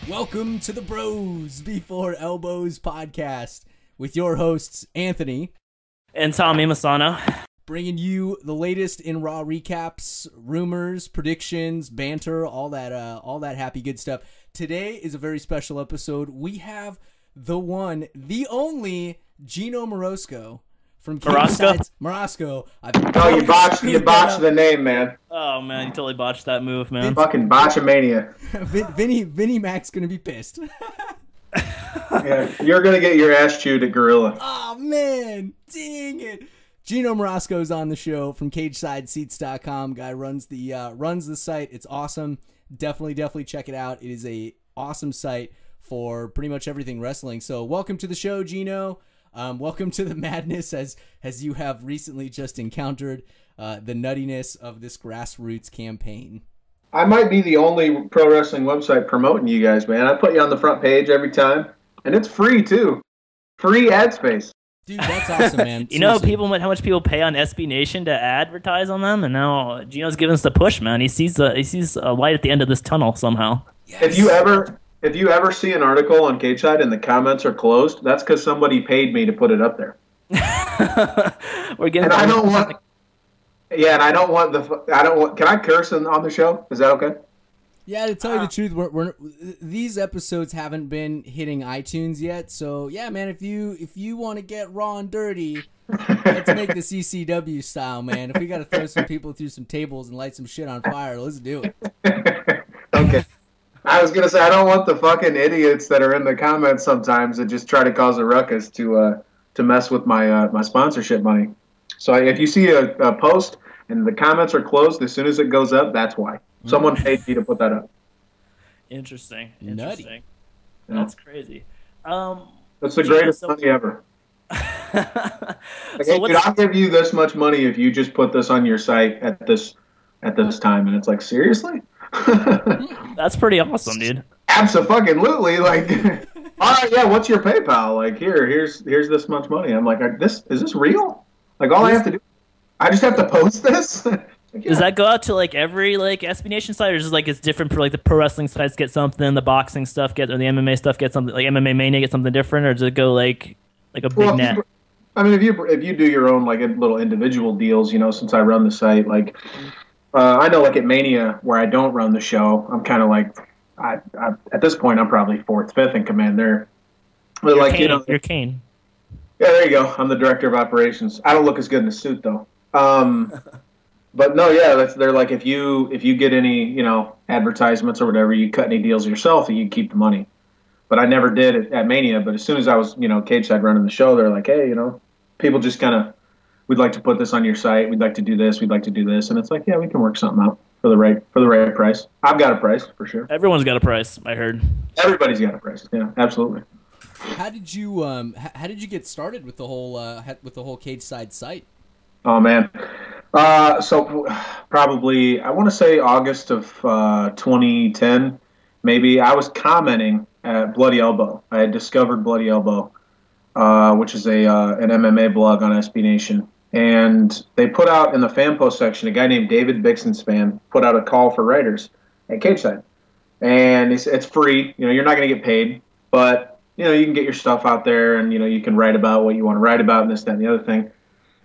Welcome to the Bros Before Elbows podcast with your hosts, Anthony and Tommy Masano, bringing you the latest in Raw recaps, rumors, predictions, banter, all that happy good stuff. Today is a very special episode. We have the one, the only Geno Mrosko from Mrosko. Oh, you botched the name, man. Oh man, you totally botched that move, man. Fucking botchamania. Vinny Mac's gonna be pissed. Yeah, you're gonna get your ass chewed at Gorilla. Oh man, dang it. Geno Mrosko's on the show from CagesideSeats.com. Guy runs the site. It's awesome. Definitely check it out. It is a awesome site for pretty much everything wrestling. So welcome to the show, Geno. Welcome to the madness as you have recently just encountered the nuttiness of this grassroots campaign. I might be the only pro wrestling website promoting you guys, man. I put you on the front page every time, and it's free too. Free ad space. Dude, that's awesome, man. You know how much people pay on SB Nation to advertise on them, and now Geno's giving us the push, man. He sees a light at the end of this tunnel somehow. Yes. If you ever see an article on Cage Side and the comments are closed, that's because somebody paid me to put it up there. We're getting. And I don't want. Yeah, and I don't want. Can I curse on the show? Is that okay? Yeah, to tell you the truth, these episodes haven't been hitting iTunes yet. So yeah, man, if you want to get raw and dirty, let's make the CCW style, man. If we got to throw some people through some tables and light some shit on fire, let's do it. Okay. I was gonna say I don't want the fucking idiots that are in the comments sometimes that just try to cause a ruckus to mess with my sponsorship money. So if you see a post and the comments are closed as soon as it goes up, that's why. Someone paid me to put that up. Interesting. Nutty. Yeah. That's crazy. That's the greatest money ever. Dude, I'll give you this much money if you just put this on your site at this time. And it's like, seriously? That's pretty awesome, dude. Absolutely. Like, all right, yeah. What's your PayPal? Like, here's this much money. I'm like, is this real? Like, all I have to do, I just have to post this. Like, yeah. Does that go out to like every SB Nation site, or is it like it's different for like the pro wrestling sites get something, the boxing stuff or the MMA stuff get something, like MMA Mania get something different, or does it go like a big net? If you do your own like little individual deals, since I run the site, like. I know, like at Mania, where I don't run the show, I'm kind of like, I at this point, I'm probably fourth, fifth in command there. But you're like, Kane. You're Kane. Yeah, there you go. I'm the director of operations. I don't look as good in a suit though. But no, yeah, they're like, if you get any, advertisements or whatever, you cut any deals yourself, you keep the money. But I never did it at Mania. But as soon as I was, cage side running the show, they're like, hey, people just kind of. We'd like to put this on your site. We'd like to do this. We'd like to do this. And it's like, yeah, we can work something out for the right price. I've got a price for sure. Everyone's got a price, I heard. Everybody's got a price. Yeah, absolutely. How did you get started with the whole Cage Side site? Oh man. So probably I want to say August of 2010, maybe. I was commenting at Bloody Elbow. I had discovered Bloody Elbow, which is an MMA blog on SB Nation. And they put out in the fan post section, a guy named David Bixenspan put out a call for writers at Cage Side. And it's free. You're not going to get paid. But, you can get your stuff out there and, you can write about what you want to write about and this, that, and the other thing.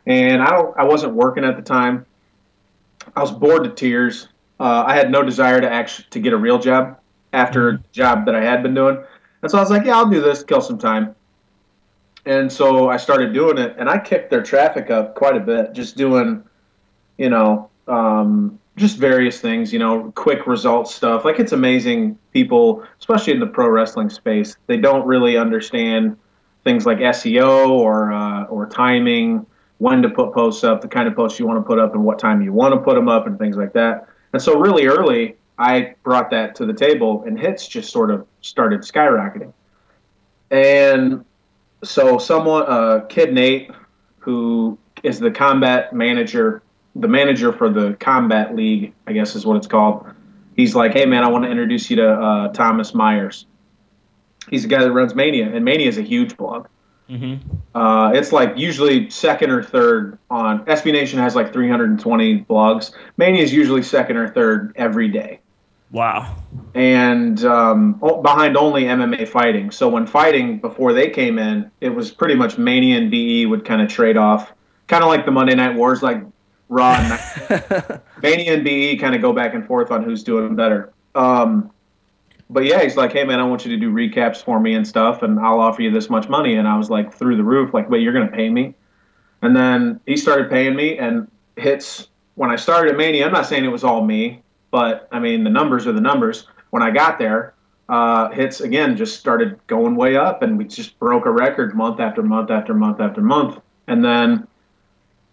And I wasn't working at the time. I was bored to tears. I had no desire to get a real job after the job that I had been doing. And so I was like, yeah, I'll do this, kill some time. And so I started doing it, and I kicked their traffic up quite a bit, just doing, just various things, quick results stuff. Like, it's amazing people, especially in the pro wrestling space, they don't really understand things like SEO or timing, when to put posts up, the kind of posts you want to put up, and what time you want to put them up, and things like that. And so really early, I brought that to the table, and hits just sort of started skyrocketing. And so Kid Nate, who is the combat manager, the manager for the Combat League, I guess is what it's called, he's like, hey, man, I want to introduce you to Thomas Myers. He's the guy that runs Mania, and Mania is a huge blog. Mm-hmm. It's like usually second or third on SB Nation has like 320 blogs. Mania is usually second or third every day. Wow. and behind only MMA fighting. So when fighting, before they came in, it was pretty much Mania and BE would kind of trade off, kind of like the Monday Night Wars, like Raw and Mania and BE kind of go back and forth on who's doing better. But yeah, he's like, hey man, I want you to do recaps for me and stuff, and I'll offer you this much money. And I was like, through the roof, like, wait, you're gonna pay me? And then he started paying me, and hits when I started at Mania. I'm not saying it was all me, but I mean the numbers are the numbers. When I got there, hits again just started going way up, and we just broke a record month after month after month after month. And then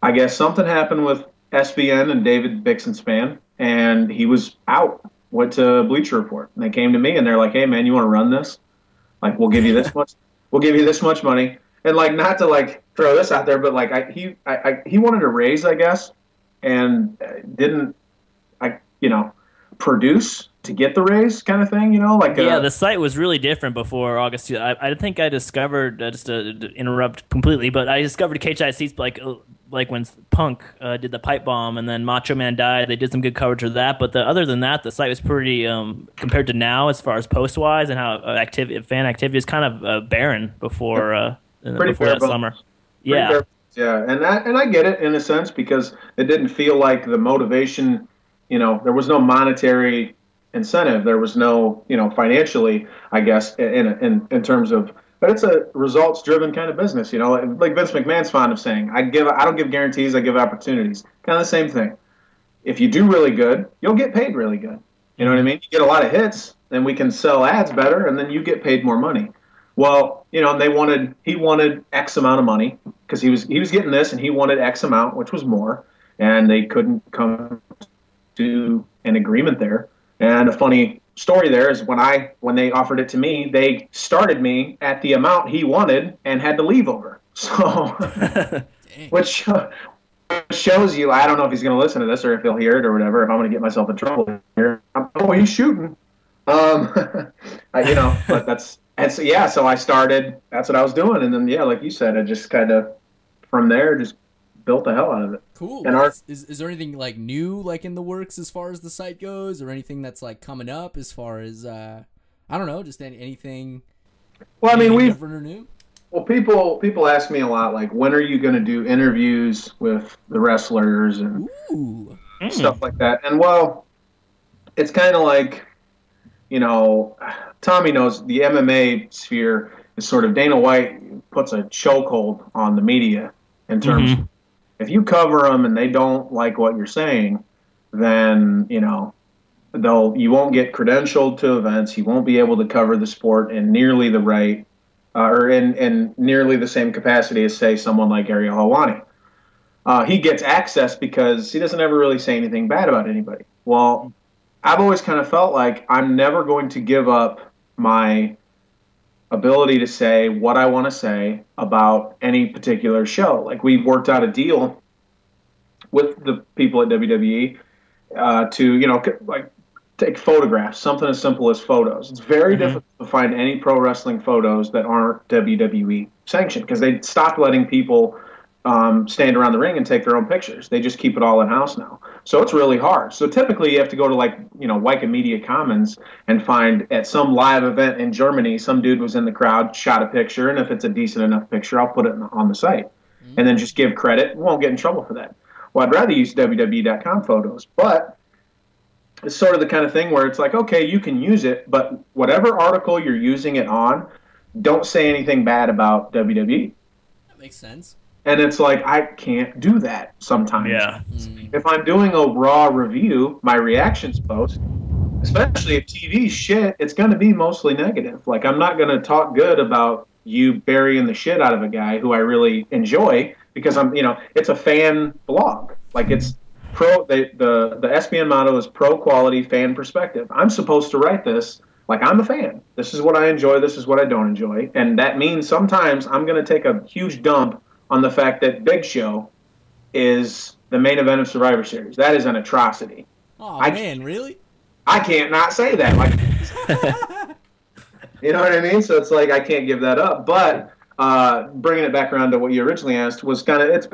I guess something happened with SBN and David Bixenspan, and he was out. Went to Bleacher Report, and they came to me, and they're like, "Hey, man, you want to run this? Like, we'll give you this much. We'll give you this much money." And like, not to like throw this out there, but like, he wanted a raise, I guess, and didn't, produce to get the raise, kind of thing, like. Yeah, the site was really different before August 2. I think I discovered, just to interrupt completely, but I discovered Cage Side Seats like when Punk did the pipe bomb and then Macho Man died. They did some good coverage of that, but other than that, the site was pretty, compared to now as far as post-wise and how fan activity is kind of barren before that summer. Yeah. Yeah, and I get it in a sense, because it didn't feel like the motivation, there was no monetary incentive. There was no, financially, I guess, in terms of, but it's a results-driven kind of business, like Vince McMahon's fond of saying, I don't give guarantees, I give opportunities. Kind of the same thing. If you do really good, you'll get paid really good. You know what I mean? You get a lot of hits, then we can sell ads better, and then you get paid more money. Well, he wanted X amount of money, because he was getting this, and he wanted X amount, which was more, and they couldn't come to an agreement there. And a funny story there is when they offered it to me, they started me at the amount he wanted and had to leave over. So, which shows you, I don't know if he's going to listen to this or if he'll hear it or whatever, if I'm going to get myself in trouble here. Oh, he's shooting. But so I started, that's what I was doing. And then, yeah, like you said, I just kind of, from there, just built the hell out of it. Cool. And is there anything like new, like in the works as far as the site goes, or anything that's like coming up as far as I don't know, just anything? Well, I mean, different or new? Well, people ask me a lot, like, when are you going to do interviews with the wrestlers and stuff like that? And well, it's kind of like, Tommy knows the MMA sphere is sort of, Dana White puts a chokehold on the media in terms of, if you cover them and they don't like what you're saying, then, you won't get credentialed to events. You won't be able to cover the sport in nearly the right, or in nearly the same capacity as, say, someone like Ariel Helwani. He gets access because he doesn't ever really say anything bad about anybody. Well, I've always kind of felt like I'm never going to give up my ability to say what I want to say about any particular show. Like, we've worked out a deal with the people at WWE to, take photographs, something as simple as photos. It's very difficult to find any pro wrestling photos that aren't WWE sanctioned, because they stopped letting people stand around the ring and take their own pictures. They just keep it all in-house now. So it's really hard. So typically you have to go to Wikimedia Commons and find, at some live event in Germany, some dude was in the crowd, shot a picture, and if it's a decent enough picture, I'll put it on the site. And then just give credit. We won't get in trouble for that. Well, I'd rather use WWE.com photos, but it's sort of the kind of thing where it's like, okay, you can use it, but whatever article you're using it on, don't say anything bad about WWE. That makes sense. And it's like, I can't do that sometimes. Yeah. If I'm doing a Raw review, my reactions post, especially if TV shit, it's going to be mostly negative. Like, I'm not going to talk good about you burying the shit out of a guy who I really enjoy, because it's a fan blog. Like, it's the SBN motto is pro quality fan perspective. I'm supposed to write this like I'm a fan. This is what I enjoy. This is what I don't enjoy. And that means sometimes I'm going to take a huge dump on the fact that Big Show is the main event of Survivor Series. That is an atrocity. Oh, man, really? I can't not say that. Like, you know what I mean? So it's like, I can't give that up. But bringing it back around to what you originally asked was kind of,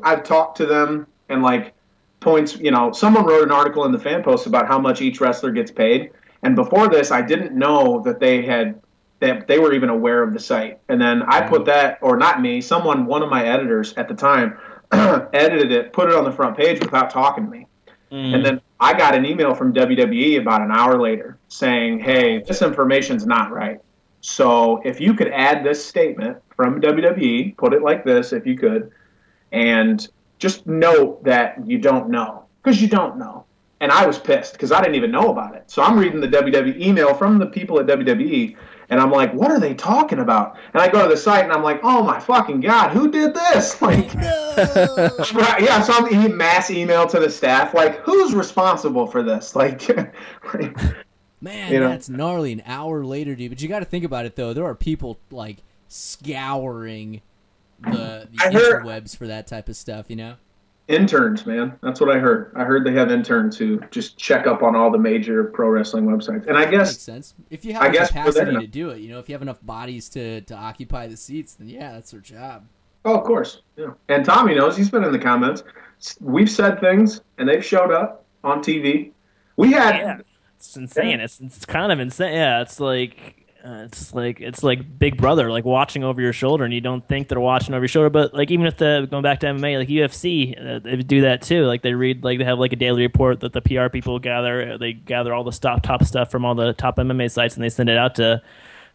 I've talked to them, and like, points, someone wrote an article in the fan post about how much each wrestler gets paid. And before this, I didn't know that they were even aware of the site. And then I put that, or not me, one of my editors at the time, edited it, put it on the front page without talking to me. And then I got an email from WWE about an hour later saying, hey, this information's not right. So if you could add this statement from WWE, put it like this if you could, and just note that you don't know, because you don't know. And I was pissed because I didn't even know about it. So I'm reading the WWE email from the people at WWE, and I'm like, what are they talking about? And I go to the site, and I'm like, oh, my fucking God, who did this? Like, right, yeah, so I'm mass email to the staff, like, who's responsible for this? Like, man, that's gnarly. An hour later, dude. But you got to think about it, though. There are people, like, scouring the interwebs for that type of stuff, Interns, man. That's what I heard. I heard they have interns who just check up on all the major pro wrestling websites. And I guess that makes sense. If you have the capacity to do it, if you have enough bodies to occupy the seats, then yeah, that's their job. Oh, of course. Yeah. And Tommy knows. He's been in the comments. We've said things, and they've showed up on TV. We had. Yeah, it's insane. Yeah. It's kind of insane. Yeah, it's like Big Brother, like watching over your shoulder, and you don't think they're watching over your shoulder. But like even if going back to MMA, like UFC, they do that too. Like they read, like they have like a daily report that the PR people gather. They gather all the top stuff from all the top MMA sites, and they send it out to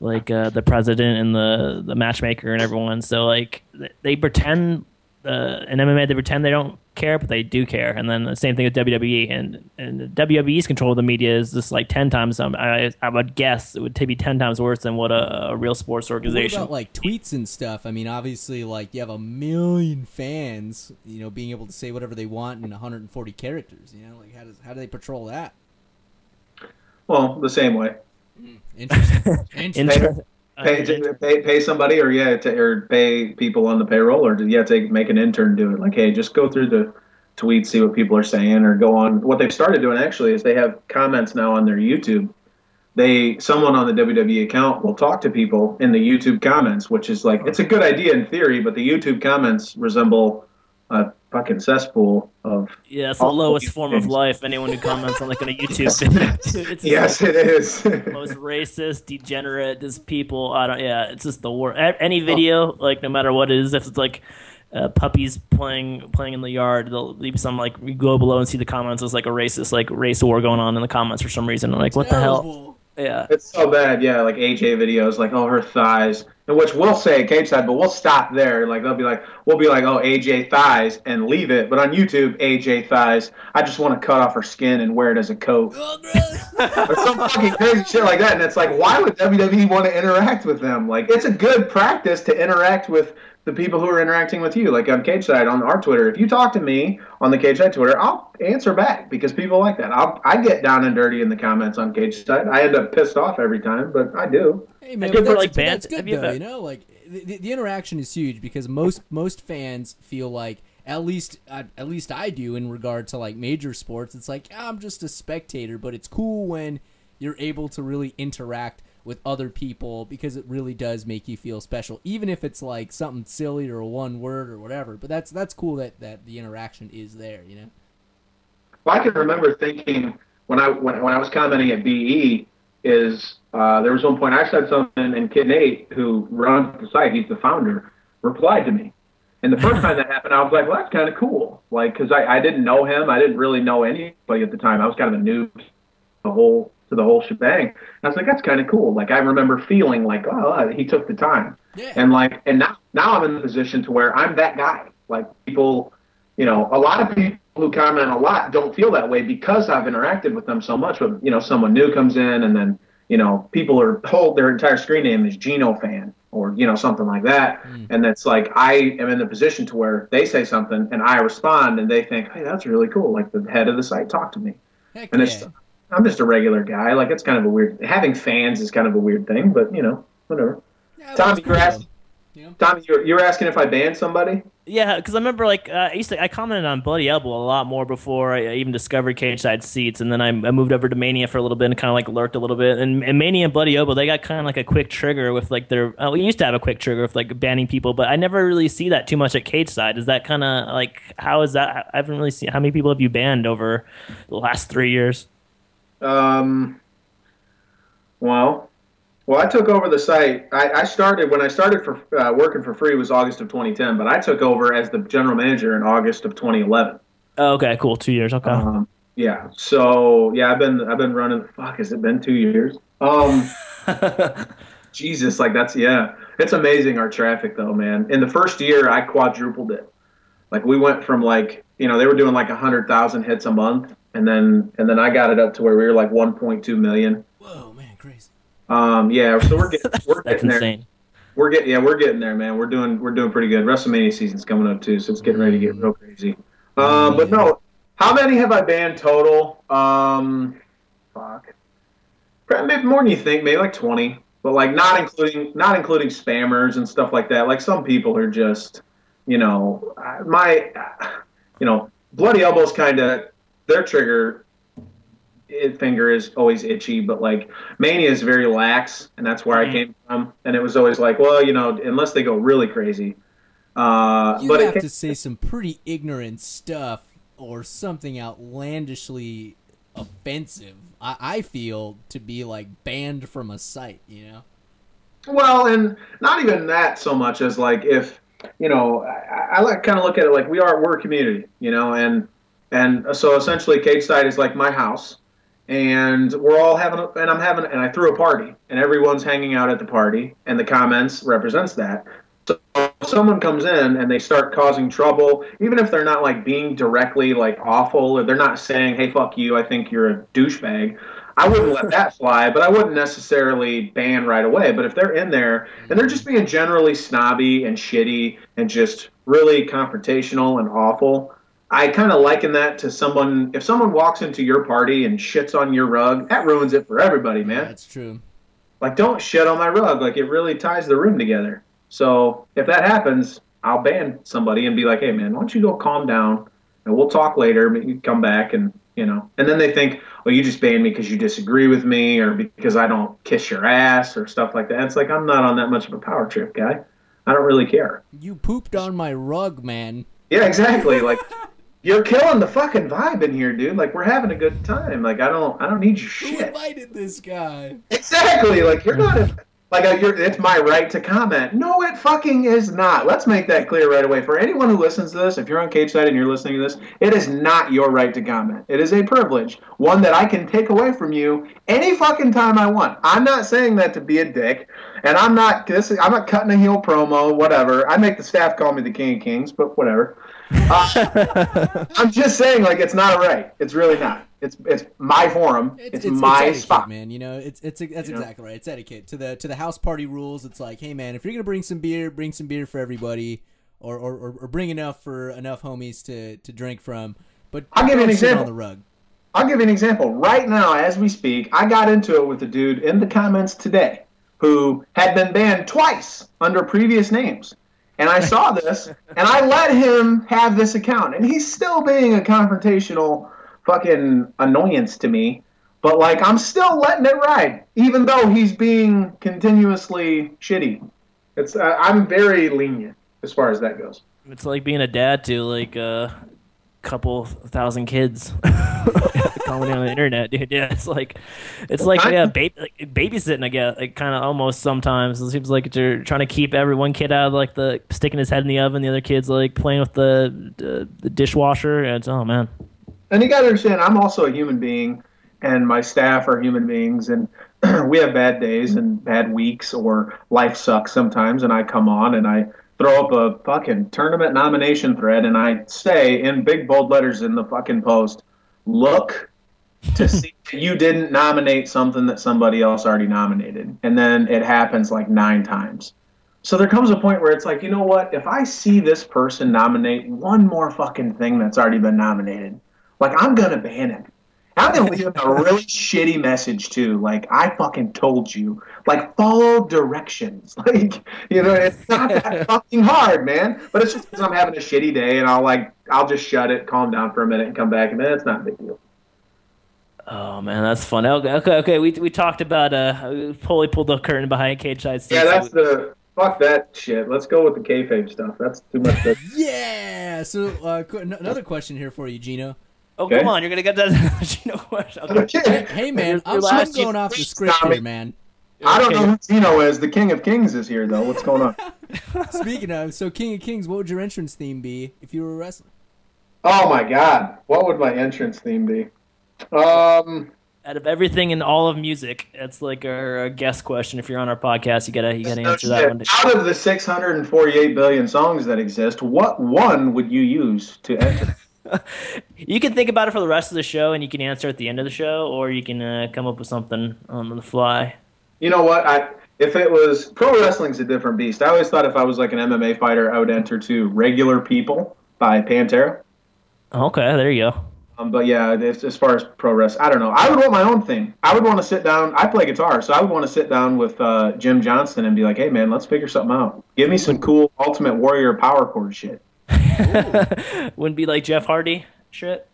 like the president and the matchmaker and everyone. So like they pretend in MMA, they pretend they don't care, but they do care. And then the same thing with WWE, and WWE's control of the media is just like 10 times. I would guess it would be 10 times worse than what a real sports organization. What about like tweets and stuff? I mean, obviously, like you have 1 million fans, being able to say whatever they want in 140 characters. Like how do they patrol that? Well, the same way. Interesting. Pay somebody, or pay people on the payroll, or make an intern do it. Like, hey, just go through the tweets, see what people are saying, or go on. What they've started doing actually is they have comments now on their YouTube. Someone on the WWE account will talk to people in the YouTube comments, which is like, it's a good idea in theory, but the YouTube comments resemble a fucking cesspool of. Yeah, it's the lowest form of life. Anyone who comments on like on a YouTube video. Yes, it is. Most racist, degenerate, just people. It's just the worst. Any video, like no matter what it is, if it's like puppies playing in the yard, they'll leave some like you go below and see the comments. There's like a racist like race war going on in the comments for some reason. I'm like, what the hell? Yeah, it's so bad. Yeah, like AJ videos, like her thighs, and which we'll say cage side, but we'll stop there. Like we'll be like, oh AJ thighs, and leave it. But on YouTube, AJ thighs. I just want to cut off her skin and wear it as a coat, or some fucking crazy shit like that. And it's like, why would WWE want to interact with them? Like, it's a good practice to interact with the people who are interacting with you, like on Cage Side, on our Twitter. If you talk to me on the Cage Side Twitter, I'll answer back because people like that. I get down and dirty in the comments on Cage Side. I end up pissed off every time, but I do. Hey man, but that's good though. Like the interaction is huge because most fans feel like at least I do in regard to like major sports. It's like I'm just a spectator, but it's cool when you're able to really interact with other people because it really does make you feel special, even if it's like something silly or one word or whatever. But that's cool that the interaction is there, Well, I can remember thinking when I was commenting at BE is there was one point I said something, and Kid Nate, who runs the site, he's the founder, replied to me. And the first time that happened, I was like, well, that's kind of cool. Like, because I didn't know him. I didn't really know anybody at the time. I was kind of a noob to the whole shebang. And I was like, that's kind of cool. Like, I remember feeling like, oh, he took the time. Yeah. And now I'm in the position to where I'm that guy. Like, people, a lot of people who comment a lot don't feel that way because I've interacted with them so much. But, someone new comes in and then, people are told their entire screen name is Geno fan or, something like that. And that's like, I am in the position to where they say something and I respond and they think, hey, that's really cool. Like, the head of the site talked to me. Heck and yeah. I'm just a regular guy. Like, it's kind of a weird. Having fans is kind of a weird thing, but whatever. Yeah, Tommy, You know? Tommy, you were asking if I banned somebody? Yeah, because I remember like I commented on Bloody Elbow a lot more before I even discovered Cage Side Seats, and then I moved over to Mania for a little bit and kind of like lurked a little bit. And Mania and Bloody Elbow, they got kind of like a quick trigger with like their. We used to have a quick trigger with like banning people, but I never really see that too much at Cage Side. Is that kind of like how is that? I haven't really seen how many people have you banned over the last 3 years. Well, I took over the site. I started when I started for working for free was August of 2010, but I took over as the general manager in August of 2011. Oh, okay, cool. 2 years. Okay. Yeah. So yeah, I've been running. Fuck, has it been 2 years? Jesus, like it's amazing our traffic though, man. In the first year, I quadrupled it. Like we went from like they were doing like 100,000 hits a month, and then I got it up to where we were like 1.2 million. Whoa, man, crazy. Yeah, so we're getting That's there. insane. We're getting there, man. We're doing pretty good. WrestleMania season's coming up too, so it's getting ready to get real crazy. But no, how many have I banned total? Fuck, maybe more than you think. Maybe like 20, but like not including spammers and stuff like that. Like some people are just, Bloody Elbow's kind of their trigger. Finger is always itchy, but like Mania is very lax, and that's where I came from. And it was always like, well, unless they go really crazy. You have to say some pretty ignorant stuff or something outlandishly offensive. I feel to be like banned from a site, Well, and not even that so much as like if I like kind of look at it like we're a community, and so essentially Cage Side is like my house. And we're all and I threw a party, and everyone's hanging out at the party, and the comments represents that. So if someone comes in and they start causing trouble, even if they're not like being directly like awful, or they're not saying, "Hey, fuck you, I think you're a douchebag," I wouldn't let that fly, but I wouldn't necessarily ban right away. But if they're in there and they're just being generally snobby and shitty and just really confrontational and awful, I kind of liken that to someone. If someone walks into your party and shits on your rug, that ruins it for everybody, man. Yeah, that's true. Like, don't shit on my rug. Like, it really ties the room together. So if that happens, I'll ban somebody and be like, hey, man, why don't you go calm down and we'll talk later. Maybe come back and then they think, well, you just banned me because you disagree with me or because I don't kiss your ass or stuff like that. It's like, I'm not on that much of a power trip, guy. I don't really care. You pooped on my rug, man. Yeah, exactly. Like, you're killing the fucking vibe in here, dude. Like, we're having a good time. Like, I don't need your shit. Who invited this guy? Exactly. Like, you're not. It's my right to comment. No, it fucking is not. Let's make that clear right away. For anyone who listens to this, if you're on Cage Side and you're listening to this, it is not your right to comment. It is a privilege, one that I can take away from you any fucking time I want. I'm not saying that to be a dick, and I'm not cutting a heel promo, whatever. I make the staff call me the King of Kings, but whatever. I'm just saying, like, it's not a right. It's really not. It's my forum. It's my etiquette, spot, man. That's exactly right. It's etiquette. To the house party rules. It's like, hey, man, if you're gonna bring some beer for everybody, or bring enough for enough homies to drink from. But I'll give you an example on the rug. I'll give you an example. Right now, as we speak, I got into it with a dude in the comments today who had been banned twice under previous names. And I saw this, and I let him have this account. And he's still being a confrontational fucking annoyance to me. But, like, I'm still letting it ride, even though he's being continuously shitty. I'm very lenient as far as that goes. It's like being a dad to, like, a couple thousand kids calling on the internet, dude. Yeah, it's like babysitting. I guess like kind of almost sometimes it seems like you're trying to keep one kid out of like the sticking his head in the oven, the other kid's like playing with the dishwasher. And it's, oh man. And you gotta understand, I'm also a human being, and my staff are human beings, and we have bad days and bad weeks, or life sucks sometimes, and I come on and I throw up a fucking tournament nomination thread, and I say in big bold letters in the fucking post, look to see if you didn't nominate something that somebody else already nominated. And then it happens like 9 times. So there comes a point where it's like, you know what? If I see this person nominate one more fucking thing that's already been nominated, like, I'm going to ban him. I'm going to leave him a really shitty message, too. Like, I fucking told you. Like, follow directions. Like, it's not that fucking hard, man. But it's just because I'm having a shitty day, and I'll just shut it, calm down for a minute, and come back, and then it's not a big deal. Oh man, that's fun. Okay. We talked about Foley pulled the curtain behind cage side seats. Yeah, that's fuck that shit. Let's go with the kayfabe stuff. That's too much. Yeah. So another question here for you, Geno. Oh, okay. Come on, you're gonna get that Geno question. Okay. Hey man, I'm going off the script here, man. I don't know who Geno is. The King of Kings is here, though. What's going on? Speaking of, so King of Kings, what would your entrance theme be if you were a wrestler? Oh my God, what would my entrance theme be? Out of everything in all of music, it's like a guest question. If you're on our podcast, you gotta answer that one. Out of the 648 billion songs that exist, what one would you use to enter? You can think about it for the rest of the show, and you can answer at the end of the show, or you can come up with something on the fly. You know what? If it was pro wrestling's a different beast. I always thought if I was like an MMA fighter, I would enter to "Regular People" by Pantera. Okay, there you go. But yeah, as far as pro wrestling, I don't know. I would want my own thing. I would want to sit down. I play guitar, so I would want to sit down with Jim Johnston and be like, "Hey, man, let's figure something out. Give me some cool Ultimate Warrior power chord shit." Wouldn't be like Jeff Hardy shit.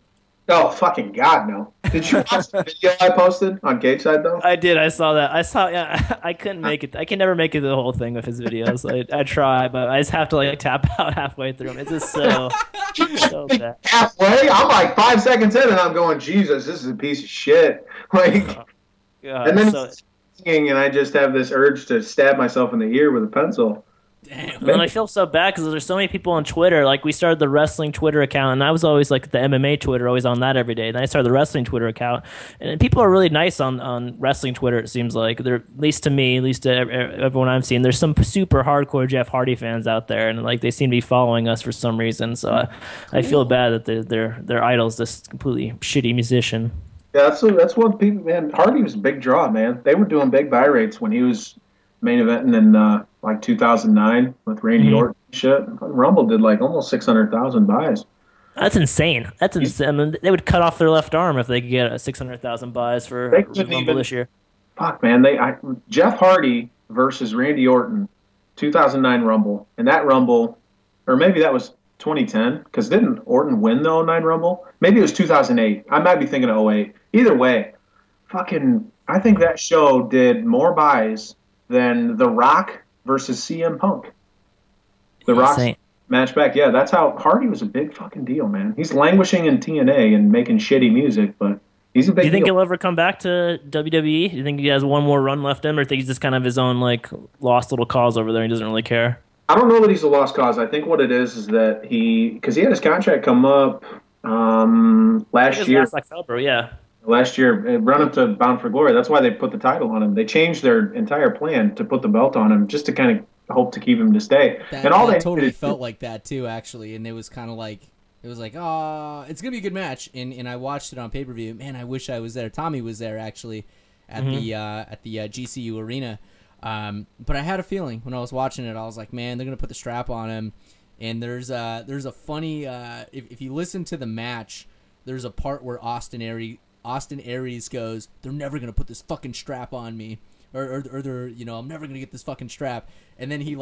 Oh, fucking God, no. Did you watch the video I posted on Cage Side, though? I did. I saw that. Yeah, I couldn't make it. I can never make it the whole thing with his videos. I try, but I just have to tap out halfway through them. It's just so bad. Halfway? I'm like 5 seconds in, and I'm going, Jesus, this is a piece of shit. God, and then he's singing, and I just have this urge to stab myself in the ear with a pencil. Damn. And I feel so bad because there's so many people on Twitter. Like, we started the wrestling Twitter account, and I was always like the MMA Twitter, always on that every day. Then I started the wrestling Twitter account, and people are really nice on wrestling Twitter. It seems like they're, at least to me, at least to everyone I've seen. There's some super hardcore Jeff Hardy fans out there, and like they seem to be following us for some reason. So I feel bad that their idol's this completely shitty musician. Yeah, that's what people, man. Hardy was a big draw, man. They were doing big buy rates when he was main eventing in like 2009 with Randy Orton and shit. Rumble did like almost 600,000 buys. That's insane. That's insane. I mean, they would cut off their left arm if they could get 600,000 buys for Rumble this year. Fuck, man. Jeff Hardy versus Randy Orton, 2009 Rumble, and that Rumble, or maybe that was 2010, because didn't Orton win the 09 Rumble? Maybe it was 2008. I might be thinking of 08. Either way, I think that show did more buys than The Rock versus CM Punk. The Rock match back. Yeah, that's how Hardy was a big fucking deal, man. He's languishing in TNA and making shitty music, but he's a big deal. Do you think he'll ever come back to WWE? Do you think he has one more run left in him, or do you think he's just kind of his own lost little cause over there and he doesn't really care? I don't know that he's a lost cause. I think what it is that because he had his contract come up last year. Last February, yeah. Last year, run up to Bound for Glory. That's why they put the title on him. They changed their entire plan to put the belt on him just to kind of hope to keep him to stay. They totally felt like that too, actually. And it was kind of like, oh, it's gonna be a good match. And I watched it on pay-per-view. Man, I wish I was there. Tommy was there actually at the GCU arena. But I had a feeling when I was watching it. I was like, man, they're gonna put the strap on him. And there's a funny if you listen to the match, there's a part where Austin Aries goes, they're never going to put this fucking strap on me. Or they're, I'm never going to get this fucking strap. And then he,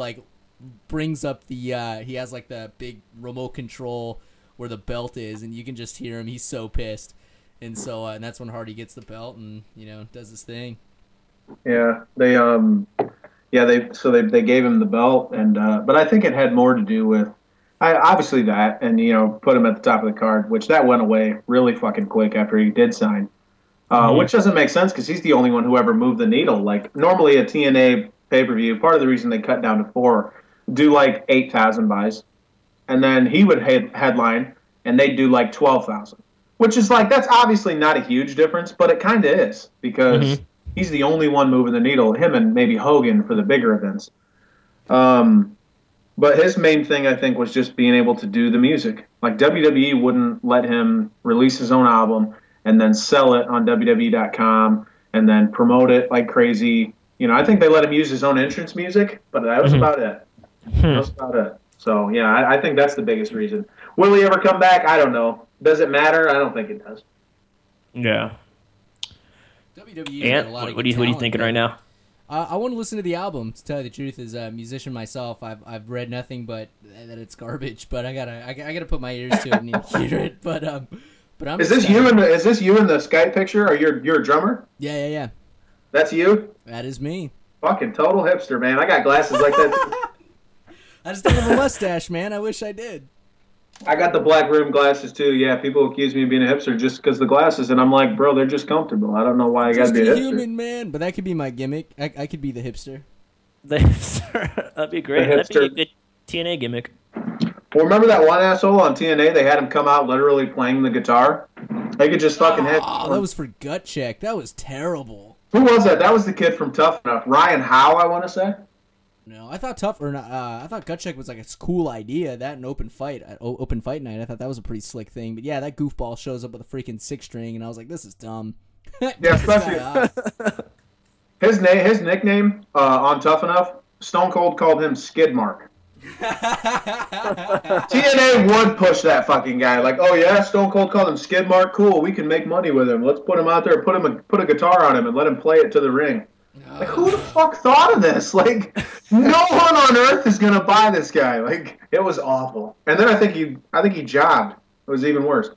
brings up he has, the big remote control where the belt is, and you can just hear him. He's so pissed. And so, and that's when Hardy gets the belt and, does his thing. Yeah, they gave him the belt, and but I think it had more to do with, obviously that, and put him at the top of the card, which that went away really fucking quick after he did sign, which doesn't make sense because he's the only one who ever moved the needle. Like normally a TNA pay-per-view, part of the reason they cut down to 4, do 8,000 buys, and then he would headline, and they'd do 12,000, which is that's obviously not a huge difference, but it kind of is because he's the only one moving the needle. Him and maybe Hogan for the bigger events. But his main thing, I think, was just being able to do the music. WWE wouldn't let him release his own album and then sell it on WWE.com and then promote it like crazy. I think they let him use his own entrance music, but that was about it. That was about it. So, yeah, I think that's the biggest reason. Will he ever come back? I don't know. Does it matter? I don't think it does. Yeah. WWE And got a lot of what are you thinking right now? I want to listen to the album. To tell you the truth, as a musician myself, I've read nothing but that it's garbage. But I gotta put my ears to it and hear it. But I'm. Is this you in the Skype picture? Or you're a drummer? Yeah. That's you? That is me. Fucking total hipster, man. I got glasses like that too. I just don't have a mustache, man. I wish I did. I got the black rim glasses too. Yeah, people accuse me of being a hipster just because the glasses, and I'm like, bro, they're just comfortable. I don't know why I got to be a hipster. Human, man. But that could be my gimmick. I could be the hipster. The hipster. That'd be great. That'd be a good TNA gimmick. Well, remember that one asshole on TNA? They had him come out literally playing the guitar. They could just fucking hit. Oh, that was for Gut Check. That was terrible. Who was that? That was the kid from Tough Enough. Ryan Howe, I want to say. No, I thought I thought Gut Check was like a cool idea. That and open fight night. I thought that was a pretty slick thing. But yeah, that goofball shows up with a freaking 6-string, and I was like, this is dumb. Yeah, especially his nickname on Tough Enough. Stone Cold called him Skid Mark. TNA would push that fucking guy. Like, oh yeah, Stone Cold called him Skid Mark. Cool, we can make money with him. Let's put him out there, put a guitar on him, and let him play it to the ring. Like, who the fuck thought of this? Like, no one on earth is gonna buy this guy. Like, it was awful. And then I think he jobbed. It was even worse.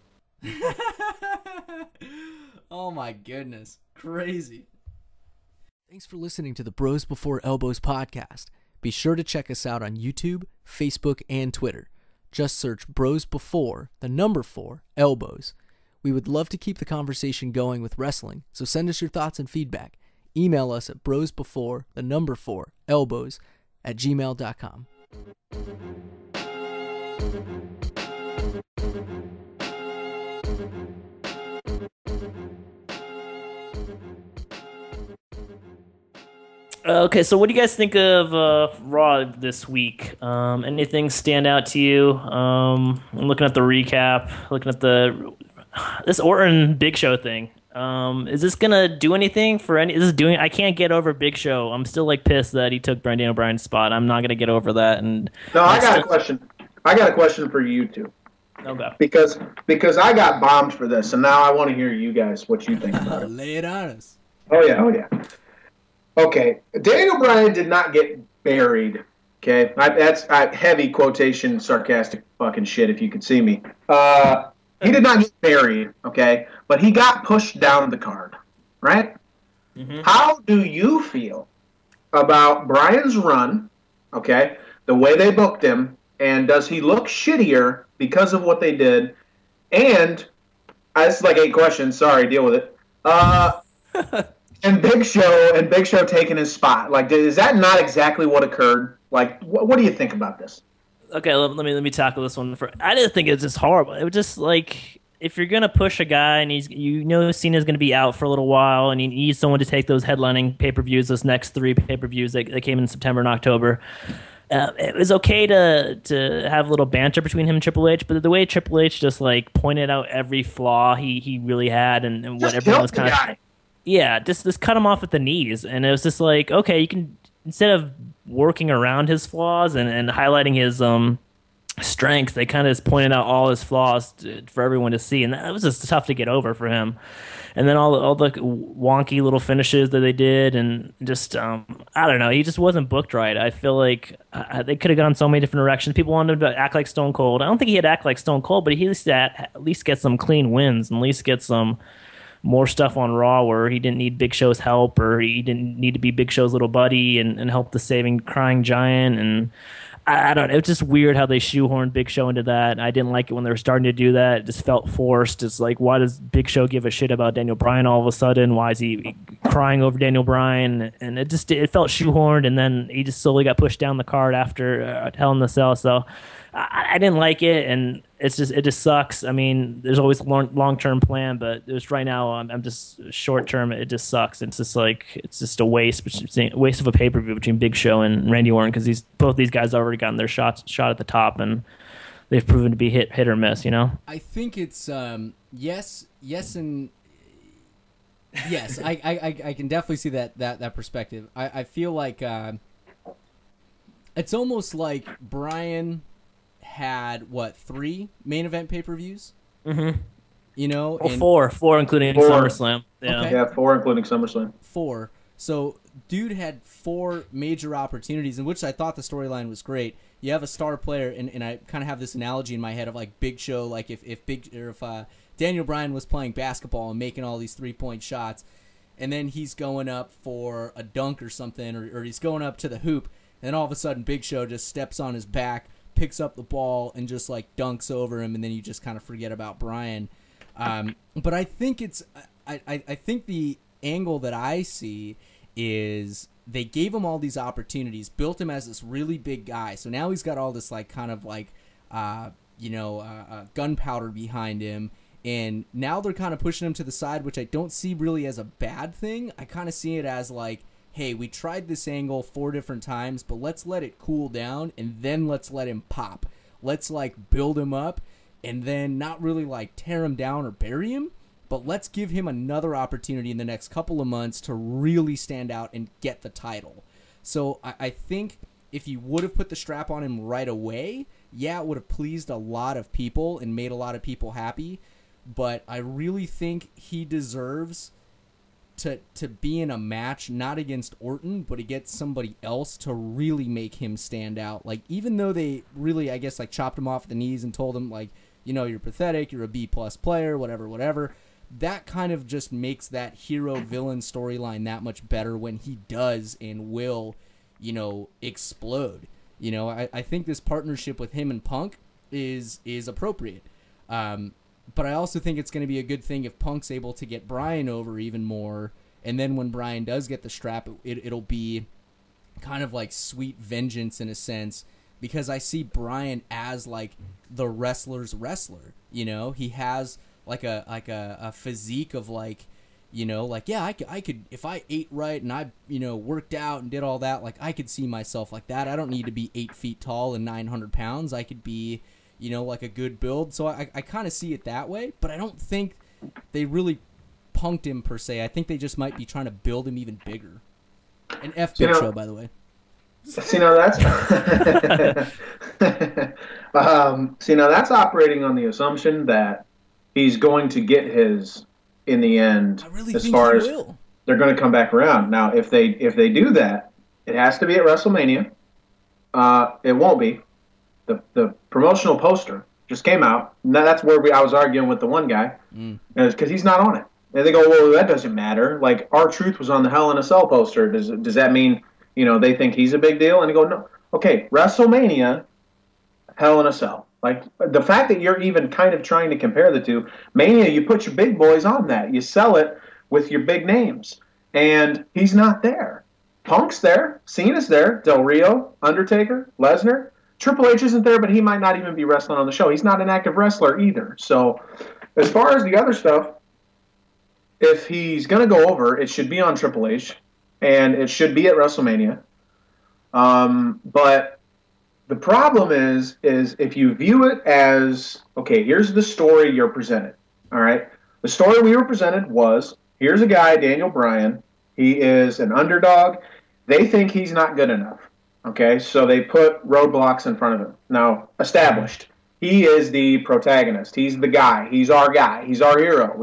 Oh my goodness, crazy. Thanks for listening to the Bros Before Elbows podcast. Be sure to check us out on YouTube, Facebook, and Twitter. Just search Bros Before, 4, Elbows. We would love to keep the conversation going with wrestling, so send us your thoughts and feedback. Email us at brosbefore, 4, Elbows, @gmail.com. Okay, so what do you guys think of Raw this week? Anything stand out to you? I'm looking at the recap, looking at this Orton Big Show thing. Is this gonna do anything for any? I can't get over Big Show. I'm still like pissed that he took Daniel Bryan's spot. I'm not gonna get over that. And no, I got a question. I got a question for you two. Okay. Because I got bombed for this, and now I want to hear you guys what you think about it. Lay it on us. Oh yeah. Okay, Daniel Bryan did not get buried. Okay, that's heavy quotation, sarcastic fucking shit. If you could see me, he did not get buried. Okay, but he got pushed down the card. Right? Mm-hmm. How do you feel about Bryan's run? Okay, the way they booked him, and does he look shittier because of what they did? And this is like 8 questions. Sorry, deal with it. And Big Show taking his spot. Like, is that not exactly what occurred? Like, what do you think about this? Okay, let me tackle this one. I didn't think it was just horrible. It was just like, if you're gonna push a guy and Cena's gonna be out for a little while, and he needs someone to take those headlining pay-per-views, those next 3 pay-per-views that came in September and October. It was okay to have a little banter between him and Triple H, but the way Triple H just like pointed out every flaw he really had and what everyone was kind of. Yeah, just cut him off at the knees. And it was just like, okay, you can, instead of working around his flaws and highlighting his strengths, they kind of just pointed out all his flaws for everyone to see. And that was just tough to get over for him. And then all the wonky little finishes that they did, and just, I don't know, he just wasn't booked right. I feel like they could have gone so many different directions. People wanted him to act like Stone Cold. I don't think he had to act like Stone Cold, but he at least get some clean wins, and at least get some more stuff on Raw where he didn't need Big Show's help, or he didn't need to be Big Show's little buddy and help the saving crying giant. And I don't know. It was just weird how they shoehorned Big Show into that. I didn't like it when they were starting to do that. It just felt forced. It's like, why does Big Show give a shit about Daniel Bryan all of a sudden? Why is he crying over Daniel Bryan? And it felt shoehorned, and then he just slowly got pushed down the card after Hell in the Cell. So I didn't like it, and it just sucks. I mean, there's always a long-term plan, but just right now, I'm just short-term. It just sucks. It's just a waste of a pay-per-view between Big Show and Randy Orton, because both these guys already gotten their shot at the top, and they've proven to be hit or miss. You know. I think it's yes, and yes. I can definitely see that perspective. I feel like it's almost like Bryan had 3 main event pay-per-views, you know, Oh, and four, including Four. SummerSlam. Yeah. Okay. Yeah, 4 including SummerSlam. 4. So, dude had 4 major opportunities in which I thought the storyline was great. You have a star player, and I kind of have this analogy in my head of like Big Show, like if Daniel Bryan was playing basketball and making all these 3-point shots, and then he's going up for a dunk or something, or he's going up to the hoop, and then all of a sudden Big Show just steps on his back, picks up the ball, and just like dunks over him, and then you just kind of forget about Bryan. But I think I think the angle that I see is they gave him all these opportunities, built him as this really big guy. So now he's got all this like kind of like gunpowder behind him, and now they're kind of pushing him to the side, which I don't see really as a bad thing. I kind of see it as like, hey, we tried this angle 4 different times, but let's let it cool down and then let's let him pop. Let's like build him up and then not really like tear him down or bury him, but let's give him another opportunity in the next couple of months to really stand out and get the title. So I think if you would have put the strap on him right away, yeah, it would have pleased a lot of people and made a lot of people happy. But I really think he deserves to be in a match, not against Orton, but against somebody else to really make him stand out. Like, even though they really, I guess, like chopped him off the knees and told him, like, you know, you're pathetic, you're a B-plus player, whatever, that kind of just makes that hero-villain storyline that much better when he does and will, you know, explode. You know, I think this partnership with him and Punk is appropriate. But I also think it's going to be a good thing if Punk's able to get Bryan over even more, and then when Bryan does get the strap, it'll be kind of like sweet vengeance in a sense, because I see Bryan as like the wrestler's wrestler. You know, he has like a physique of like, you know, like, yeah, I could if I ate right and I, you know, worked out and did all that, like I could see myself like that. I don't need to be 8 feet tall and 900 pounds. I could be, you know, like a good build. So I kind of see it that way, but I don't think they really punked him per se. I think they just might be trying to build him even bigger. An Big Show, by the way. See, now that's that's operating on the assumption that he's going to get his in the end. I really as think far he as will. They're going to come back around. Now, if they do that, it has to be at WrestleMania. It won't be. The promotional poster just came out. Now that's where I was arguing with the one guy, because he's not on it. And they go, well, that doesn't matter. Like, R-Truth was on the Hell in a Cell poster. Does that mean, you know, they think he's a big deal? And they go, no. Okay, WrestleMania, Hell in a Cell. Like, the fact that you're even kind of trying to compare the two, Mania, you put your big boys on that. You sell it with your big names. And he's not there. Punk's there. Cena's there. Del Rio, Undertaker, Lesnar. Triple H isn't there, but he might not even be wrestling on the show. He's not an active wrestler either. So as far as the other stuff, if he's going to go over, it should be on Triple H, and it should be at WrestleMania. But the problem is if you view it as, okay, here's the story you're presented. All right? The story we were presented was, here's a guy, Daniel Bryan. He is an underdog. They think he's not good enough. Okay, so they put roadblocks in front of him. Now, established. He is the protagonist. He's the guy. He's our guy. He's our hero.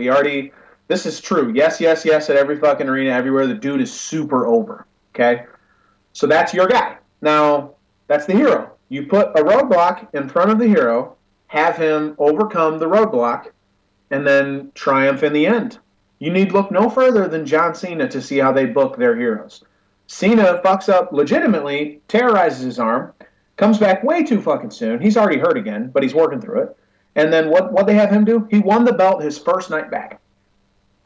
This is true. Yes, yes, yes, at every fucking arena, everywhere. The dude is super over. Okay? So that's your guy. Now, that's the hero. You put a roadblock in front of the hero, have him overcome the roadblock, and then triumph in the end. You need look no further than John Cena to see how they book their heroes. Cena fucks up legitimately, terrorizes his arm, comes back way too fucking soon. He's already hurt again, but he's working through it. And then what they have him do? He won the belt his first night back.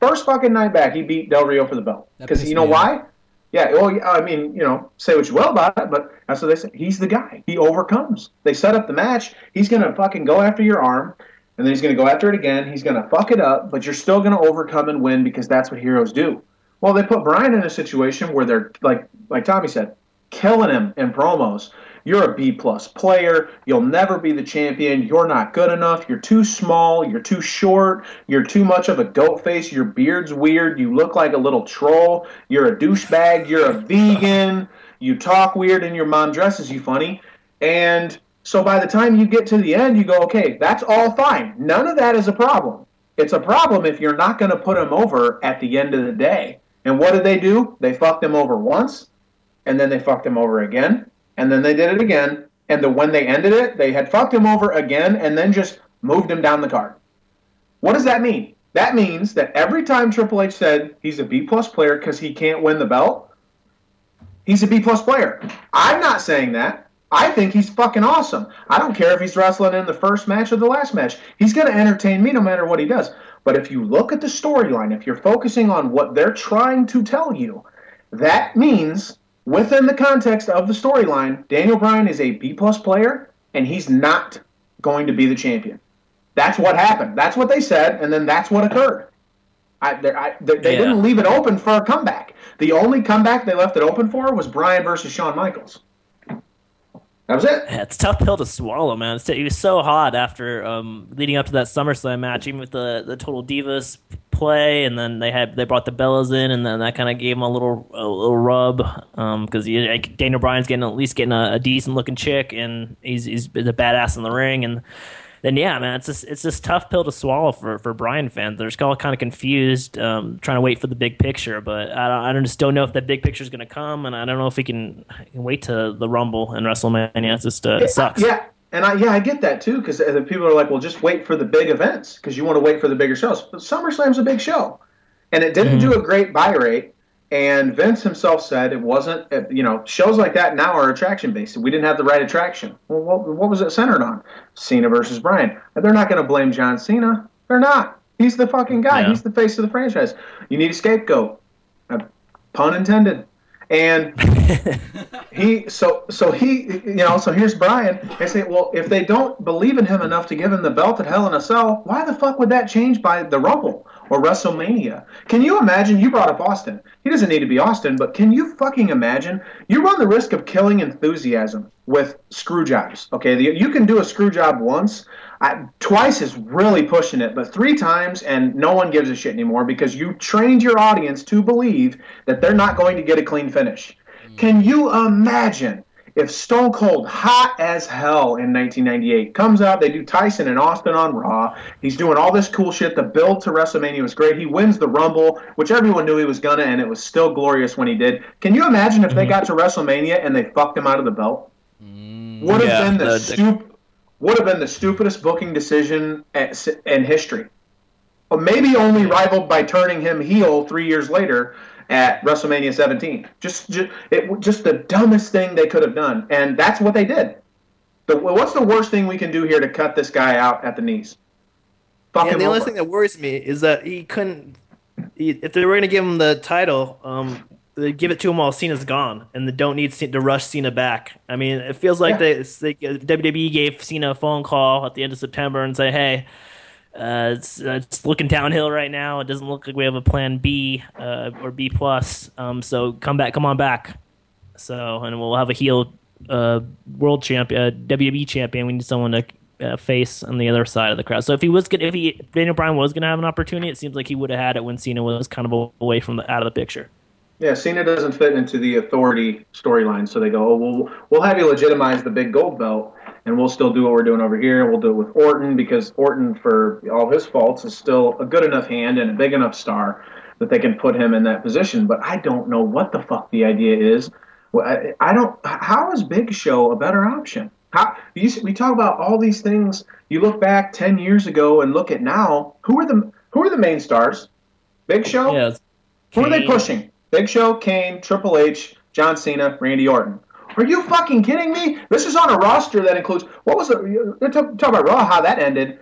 First fucking night back, he beat Del Rio for the belt. Because you know why? Yeah, well, I mean, you know, say what you will about it, but that's what they say. He's the guy. He overcomes. They set up the match. He's going to fucking go after your arm, and then he's going to go after it again. He's going to fuck it up, but you're still going to overcome and win because that's what heroes do. Well, they put Bryan in a situation where they're, like Tommy said, killing him in promos. You're a B-plus player. You'll never be the champion. You're not good enough. You're too small. You're too short. You're too much of a goat face. Your beard's weird. You look like a little troll. You're a douchebag. You're a vegan. You talk weird, and your mom dresses you funny. And so by the time you get to the end, you go, okay, that's all fine. None of that is a problem. It's a problem if you're not going to put him over at the end of the day. And what did they do? They fucked him over once, and then they fucked him over again, and then they did it again. And when they ended it, they had fucked him over again and then just moved him down the card. What does that mean? That means that every time Triple H said he's a B-plus player because he can't win the belt, he's a B-plus player. I'm not saying that. I think he's fucking awesome. I don't care if he's wrestling in the first match or the last match. He's going to entertain me no matter what he does. But if you look at the storyline, if you're focusing on what they're trying to tell you, that means within the context of the storyline, Daniel Bryan is a B-plus player, and he's not going to be the champion. That's what happened. That's what they said, and then that's what occurred. They didn't leave it open for a comeback. The only comeback they left it open for was Bryan versus Shawn Michaels. That was it. Yeah, it's a tough pill to swallow, man. He was so hot after leading up to that SummerSlam match, even with the Total Divas play, and then they brought the Bellas in, and then that kind of gave him a little rub because Daniel Bryan's at least getting a decent looking chick, and he's a badass in the ring, and then yeah, man, it's just tough pill to swallow for Bryan fans. They're all kind of confused, trying to wait for the big picture. But I just don't know if that big picture is going to come, and I don't know if we can wait to the Rumble and WrestleMania. It's just it sucks. Yeah, and I get that too, because people are like, well, just wait for the big events because you want to wait for the bigger shows. But SummerSlam's a big show, and it didn't do a great buy rate. And Vince himself said it wasn't, shows like that now are attraction-based. We didn't have the right attraction. Well, what was it centered on? Cena versus Bryan. And they're not going to blame John Cena. They're not. He's the fucking guy. Yeah. He's the face of the franchise. You need a scapegoat. Pun intended. And so here's Bryan. I say, well, if they don't believe in him enough to give him the belt at Hell in a Cell, why the fuck would that change by the Rumble or WrestleMania? Can you imagine? You brought up Austin. He doesn't need to be Austin, but can you fucking imagine? You run the risk of killing enthusiasm with screw jobs. Okay, you can do a screw job once. Twice is really pushing it, but 3 times and no one gives a shit anymore because you trained your audience to believe that they're not going to get a clean finish. Can you imagine if Stone Cold, hot as hell in 1998, comes out, they do Tyson and Austin on Raw, he's doing all this cool shit, the build to WrestleMania was great, he wins the Rumble, which everyone knew he was gonna, and it was still glorious when he did. Can you imagine if they got to WrestleMania and they fucked him out of the belt? Would have been the stupidest booking decision in history. Or maybe only rivaled by turning him heel 3 years later at WrestleMania 17. Just the dumbest thing they could have done. And that's what they did. What's the worst thing we can do here to cut this guy out at the knees? The only thing that worries me is that he couldn't... if they were going to give him the title... they give it to him while Cena's gone, and they don't need to rush Cena back. I mean, it feels like WWE gave Cena a phone call at the end of September and say, hey, it's looking downhill right now. It doesn't look like we have a plan B or B+, so come on back. So, and we'll have a heel world champion, WWE champion. We need someone to face on the other side of the crowd. So if Daniel Bryan was going to have an opportunity, it seems like he would have had it when Cena was kind of away from out of the picture. Yeah, Cena doesn't fit into the authority storyline, so they go, oh, we'll have you legitimize the big gold belt, and we'll still do what we're doing over here. We'll do it with Orton, because Orton, for all his faults, is still a good enough hand and a big enough star that they can put him in that position. But I don't know what the fuck the idea is. How is Big Show a better option? We talk about all these things. You look back 10 years ago and look at now. Who are the main stars? Big Show? Yeah, who are they pushing? Big Show, Kane, Triple H, John Cena, Randy Orton. Are you fucking kidding me? This is on a roster that includes... What was it? Talk about Raw, how that ended.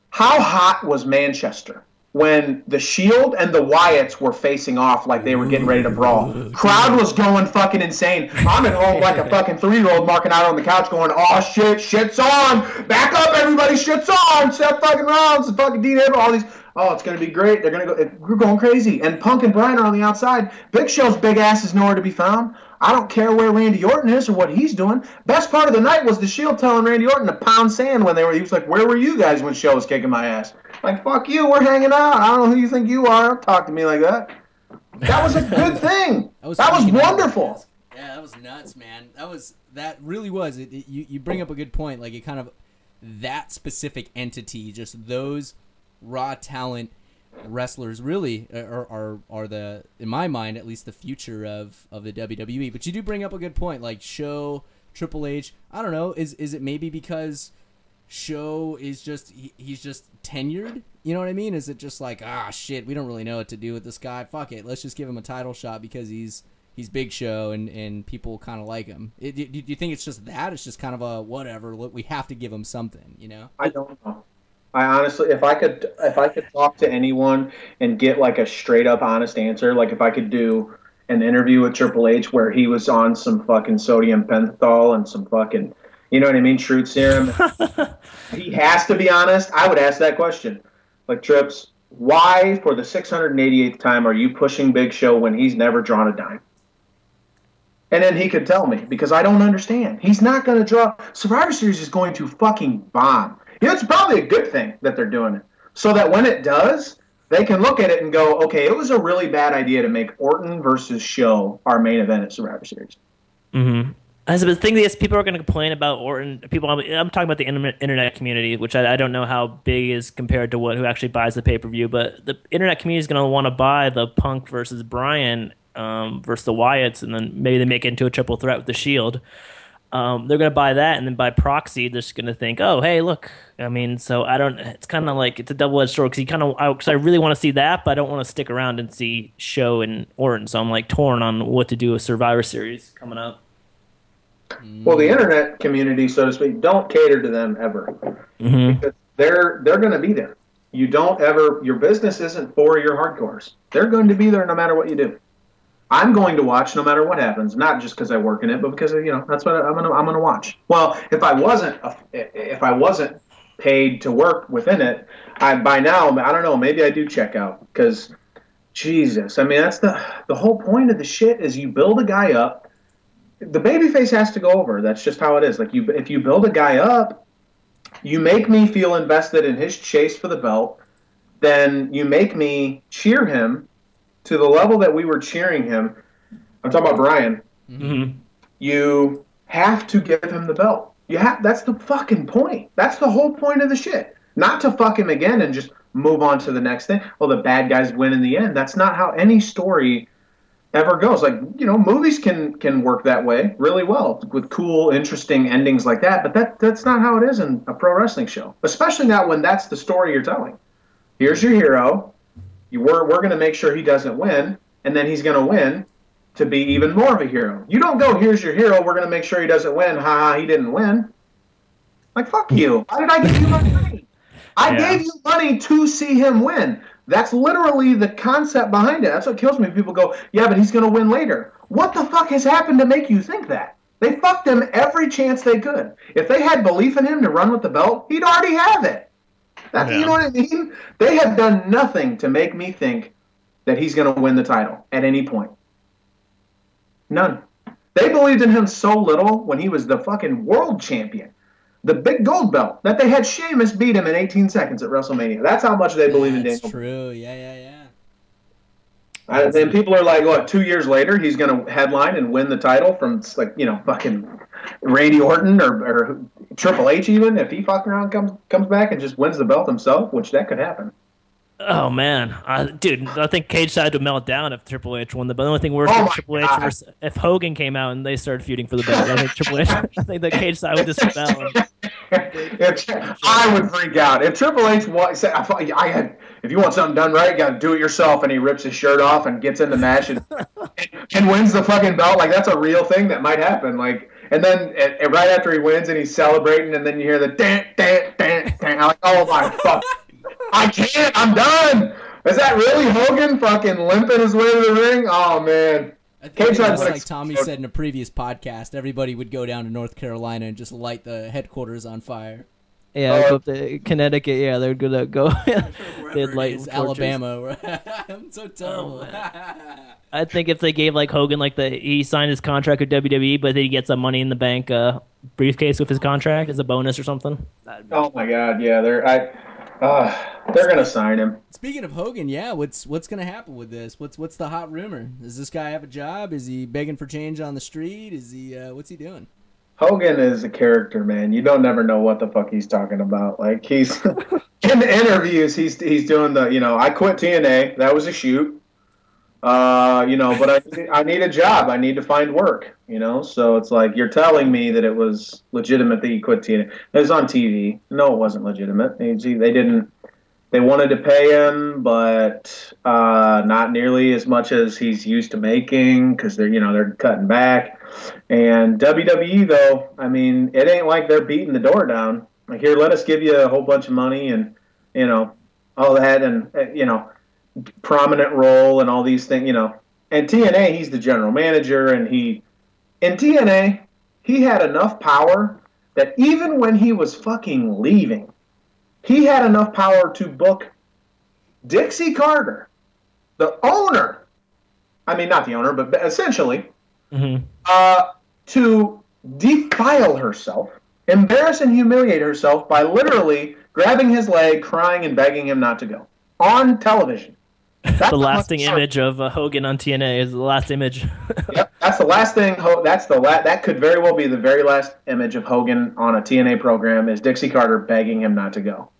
How hot was Manchester when the Shield and the Wyatts were facing off like they were getting ready to brawl? Crowd was going fucking insane. I'm at home like a fucking 3-year-old marking out on the couch going, oh, shit's on. Back up, everybody, shit's on. Seth fucking Rollins and fucking Dean Ambrose, all these... Oh, it's going to be great. We're going crazy. And Punk and Bryan are on the outside. Big Show's big ass is nowhere to be found. I don't care where Randy Orton is or what he's doing. Best part of the night was the Shield telling Randy Orton to pound sand when he was like, where were you guys when Show was kicking my ass? Like, fuck you, we're hanging out. I don't know who you think you are. Don't talk to me like that. That was a good thing. That was wonderful. Yeah, that was nuts, man. That really was. You bring up a good point. Like, it kind of, that specific entity, just those raw talent wrestlers really are the, in my mind at least, the future of the WWE. But you do bring up a good point, like Show, Triple H. I don't know, is it maybe because Show is just he's just tenured, you know what I mean? Is it just like, shit, we don't really know what to do with this guy, fuck it, let's just give him a title shot because he's Big Show and people kind of like him? Do you think it's just that? It's just kind of a whatever, we have to give him something, you know? I don't know. I honestly, if I could talk to anyone and get like a straight up honest answer, like if I could do an interview with Triple H where he was on some fucking sodium pentothal and some fucking, you know what I mean, truth serum, he has to be honest, I would ask that question. Like, Trips, why for the 688th time are you pushing Big Show when he's never drawn a dime? And then he could tell me, because I don't understand. He's not going to draw. Survivor Series is going to fucking bomb. You know, it's probably a good thing that they're doing it, so that when it does, they can look at it and go, okay, it was a really bad idea to make Orton versus Show our main event at Survivor Series. Mm-hmm. As the thing is, people are going to complain about Orton. I'm talking about the internet community, which I don't know how big is compared to who actually buys the pay-per-view, but the internet community is going to want to buy the Punk versus Bryan versus the Wyatts, and then maybe they make it into a triple threat with the Shield. They're going to buy that, and then by proxy, they're just going to think, oh, hey, look. I mean, so I don't. It's kind of like it's a double-edged sword because I really want to see that, but I don't want to stick around and see Show and Orton. So I'm like torn on what to do with Survivor Series coming up. Well, the internet community, so to speak, don't cater to them ever, because they're going to be there. You don't ever. Your business isn't for your hardcores. They're going to be there no matter what you do. I'm going to watch no matter what happens, not just because I work in it, but because that's what I'm going to watch. Well, if I wasn't paid to work within it, by now I don't know, maybe I do check out, because Jesus, I mean, that's the whole point of the shit is you build a guy up. The babyface has to go over. That's just how it is. Like if you build a guy up, you make me feel invested in his chase for the belt, then you make me cheer him to the level that we were cheering him. I'm talking about Bryan. Mm-hmm. You have to give him the belt. That's the fucking point. That's the whole point of the shit. Not to fuck him again and just move on to the next thing. Well, the bad guys win in the end. That's not how any story ever goes. Like, movies can work that way really well with cool, interesting endings like that, but that's not how it is in a pro wrestling show, especially not when that's the story you're telling. Here's your hero. We're going to make sure he doesn't win, and then he's going to win to be even more of a hero. You don't go, here's your hero, we're going to make sure he doesn't win, he didn't win. Like, fuck you. Why did I give you money? I gave you money to see him win. That's literally the concept behind it. That's what kills me. People go, yeah, but he's going to win later. What the fuck has happened to make you think that? They fucked him every chance they could. If they had belief in him to run with the belt, he'd already have it. You know what I mean? They have done nothing to make me think that he's going to win the title at any point. None. They believed in him so little when he was the fucking world champion, the big gold belt, that they had Sheamus beat him in 18 seconds at WrestleMania. That's how much they believe in Daniel. That's true. Yeah. And people are like, what, 2 years later, he's going to headline and win the title from, like, fucking Randy Orton or Triple H even, if he fucking around comes back and just wins the belt himself, which that could happen. Oh, man. Dude, I think Cage side would melt down if Triple H won the belt. The only thing worse than Triple H was if Hogan came out and they started feuding for the belt. I think Triple H, I think the Cage side would dispel. I would freak out. If Triple H if you want something done right, you got to do it yourself, and he rips his shirt off and gets in the match and wins the fucking belt, like, that's a real thing that might happen. Like, and then right after he wins and he's celebrating, and then you hear the dan, dan, dan, dan. I'm like, oh my fuck. I can't. I'm done. Is that really Hogan fucking limping his way to the ring? Oh, man. I think just like Tommy said in a previous podcast, everybody would go down to North Carolina and just light the headquarters on fire. Yeah, go up to Connecticut. Yeah, they're gonna go. They'd light Alabama. I'm so terrible. I think if they gave like Hogan he signed his contract with WWE, but then he gets a Money in the Bank briefcase with his contract as a bonus or something. Oh my God, yeah, they're gonna sign him. Speaking of Hogan, yeah, what's gonna happen with this? What's the hot rumor? Does this guy have a job? Is he begging for change on the street? Is he what's he doing? Hogan is a character, man. You don't never know what the fuck he's talking about. Like, he's in the interviews, he's doing the, I quit TNA. That was a shoot. But I need a job. I need to find work, So it's like, you're telling me that it was legitimate that he quit TNA. It was on TV. No, it wasn't legitimate. They wanted to pay him, but not nearly as much as he's used to making because they're cutting back. And WWE, though, I mean, it ain't like they're beating the door down. Like, here, let us give you a whole bunch of money and, all that and, prominent role and all these things, And TNA, he's the general manager, and in TNA, he had enough power that even when he was fucking leaving, he had enough power to book Dixie Carter, the owner. I mean, not the owner, but essentially, to defile herself, embarrass and humiliate herself by literally grabbing his leg, crying, and begging him not to go on television. That's the lasting image of Hogan on TNA is the last image. Yep, that's the last thing. That could very well be the very last image of Hogan on a TNA program is Dixie Carter begging him not to go.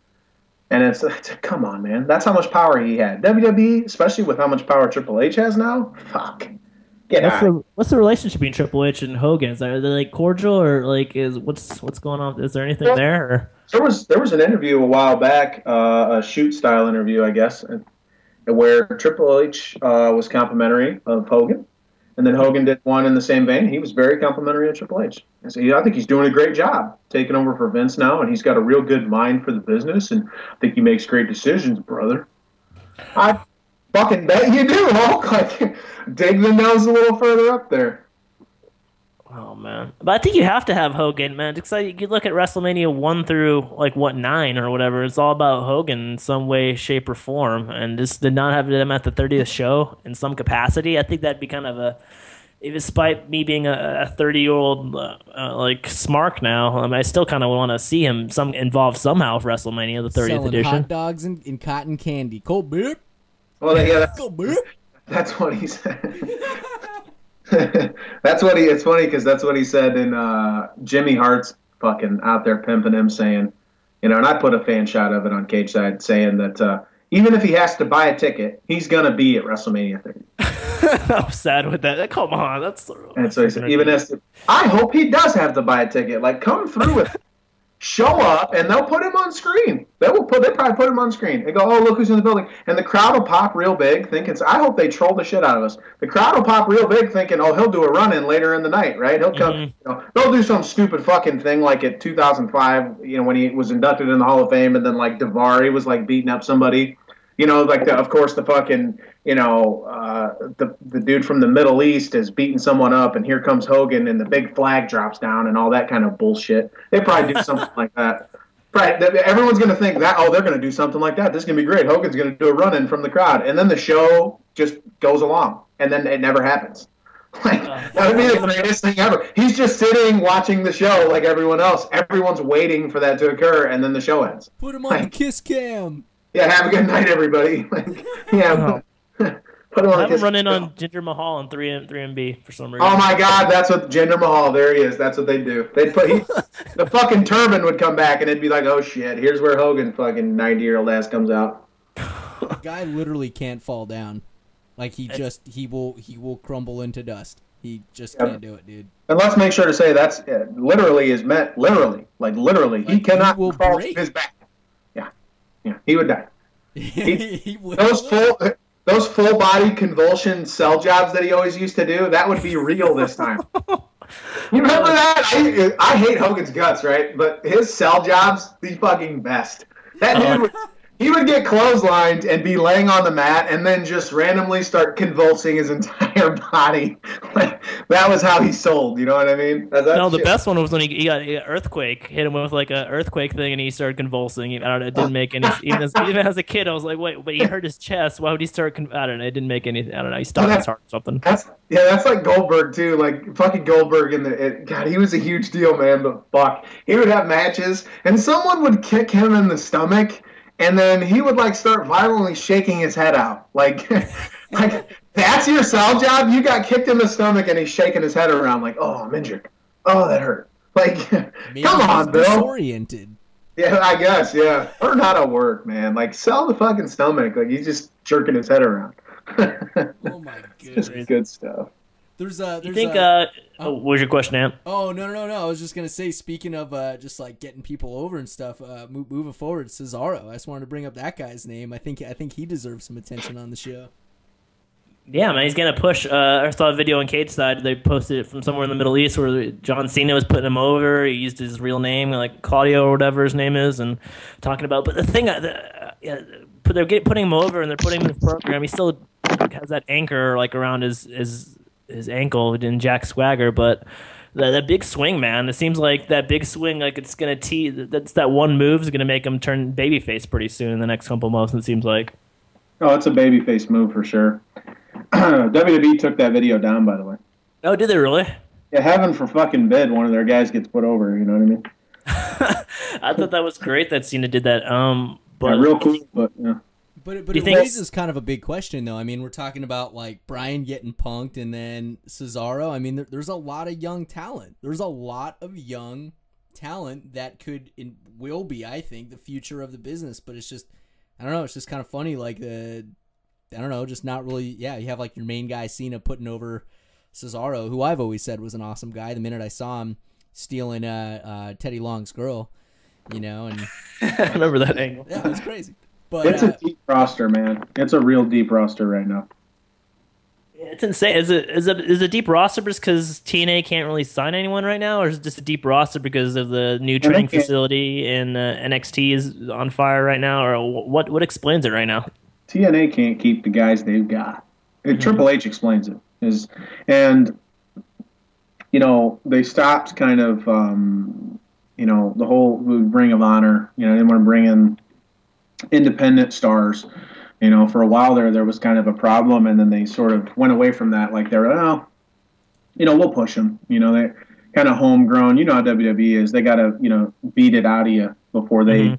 And it's come on, man. That's how much power he had. WWE, especially with how much power Triple H has now. Fuck. What's the relationship between Triple H and Hogan? Are they like cordial or like what's going on? Is there anything there? Or? There was an interview a while back, a shoot style interview, I guess, where Triple H was complimentary of Hogan, and then Hogan did one in the same vein. He was very complimentary of Triple H. And so, I think he's doing a great job taking over for Vince now, and he's got a real good mind for the business, and I think he makes great decisions, brother. I fucking bet you do, Hulk. Like, dig the nose a little further up there. Oh, man. But I think you have to have Hogan, man. Because you look at WrestleMania 1 through, 9 or whatever. It's all about Hogan in some way, shape, or form. And just to not have him at the 30th show in some capacity, I think that'd be kind of despite me being a 30-year-old, smark now, I still kind of want to see him involved somehow with WrestleMania, the 30th Selling edition. hot dogs and cotton candy. Cold beer. Well, yeah, that's what he said. It's funny because that's what he said in Jimmy Hart's fucking out there pimping him saying, and I put a fan shot of it on Cage Side saying that even if he has to buy a ticket, he's going to be at WrestleMania 30. I'm sad with that. Come on. And so he said, I hope he does have to buy a ticket. Like, come through with it. Show up, and they'll put him on screen. They probably put him on screen. They go, oh, look who's in the building. And the crowd will pop real big, thinking, I hope they troll the shit out of us. The crowd will pop real big, thinking, oh, he'll do a run-in later in the night, right? He'll come, they'll do some stupid fucking thing like at 2005, when he was inducted in the Hall of Fame, and then, Daivari was, beating up somebody. Of course, the fucking, the dude from the Middle East is beating someone up, and here comes Hogan, and the big flag drops down, and all that kind of bullshit. They probably do something like that. Right? Everyone's going to think that, they're going to do something like that. This is going to be great. Hogan's going to do a run-in from the crowd, and then the show just goes along, and then it never happens. That would be the greatest thing ever. He's just sitting watching the show like everyone else. Everyone's waiting for that to occur, and then the show ends. Put him on the kiss cam. Yeah, have a good night, everybody. Put him on. Have him run in on Jinder Mahal in 3MB for some reason. Oh my God, that's what Jinder Mahal. There he is. That's what they do. They the fucking turban would come back, and it'd be like, oh shit, here's where Hogan fucking 90-year-old ass comes out. The guy literally can't fall down. Like he will crumble into dust. He just can't do it, dude. And let's make sure to say that's literally is meant literally, literally. He cannot crawl his back. Yeah, he would die. He would. Those full body convulsion cell jobs that he always used to do, that would be real this time. You remember that? I hate Hogan's guts, right? But his cell jobs, the fucking best. That dude he would get clotheslined and be laying on the mat and then just randomly start convulsing his entire body. That was how he sold, you know what I mean? The best one was when he got an earthquake, hit him with an earthquake thing, and he started convulsing. I don't know, it didn't make any even as a kid, I was like, wait, but he hurt his chest. Why would he start? I don't know, it didn't make any. I don't know, he stopped his heart or something. That's like Goldberg too. Like fucking Goldberg God, he was a huge deal, man. But fuck, he would have matches, and someone would kick him in the stomach. And then he would start violently shaking his head out. Like that's your cell job? You got kicked in the stomach and he's shaking his head around like, oh, I'm injured. Oh, that hurt. Come on, Bill. Disoriented. Yeah, I guess, yeah. Learn how to work, man. Like, sell the fucking stomach. Like, he's just jerking his head around. Oh my goodness. Just good stuff. You think, what was your question, Amp? Oh, no. I was just going to say, speaking of just like getting people over and stuff, moving forward, Cesaro. I just wanted to bring up that guy's name. I think he deserves some attention on the show. Yeah, man, he's going to push. I saw a video on Cage Side. They posted it from somewhere in the Middle East where John Cena was putting him over. He used his real name, like Claudio or whatever his name is, and talking about. But the thing, they're putting him over and they're putting him in this program. He still has that anchor like around his ankle in Jack Swagger, but that big swing, man. It seems like that big swing, like it's going to that one move is going to make him turn babyface pretty soon in the next couple months. It seems like. Oh, it's a babyface move for sure. WWE took that video down, by the way. Oh, did they really? Yeah, heaven for fucking bid, one of their guys gets put over. You know what I mean? I thought that was great that Cena did that. But yeah, real cool, but yeah. But it raises kind of a big question, though. I mean, we're talking about like Bryan getting punked, and then Cesaro. I mean, there's a lot of young talent. There's a lot of young talent that could and will be, I think, the future of the business. But it's just, I don't know. It's just kind of funny, like I don't know, just not really. Yeah, you have like your main guy Cena putting over Cesaro, who I've always said was an awesome guy. The minute I saw him stealing Teddy Long's girl, you know, and I remember that angle. Yeah, it was crazy. But it's a deep roster, man. It's a real deep roster right now. It's insane. Is it deep roster just because TNA can't really sign anyone right now, or is it just a deep roster because of the new training facility in NXT is on fire right now, or what explains it right now? TNA can't keep the guys they've got. Triple H explains it. And you know, they stopped kind of you know, the whole Ring of Honor. You know, they want to bring in independent stars. You know, for a while there was kind of a problem, and then they sort of went away from that. Like they're, you know, we'll push them. You know, they're kind of homegrown. You know how WWE is. They got to, you know, beat it out of you before they.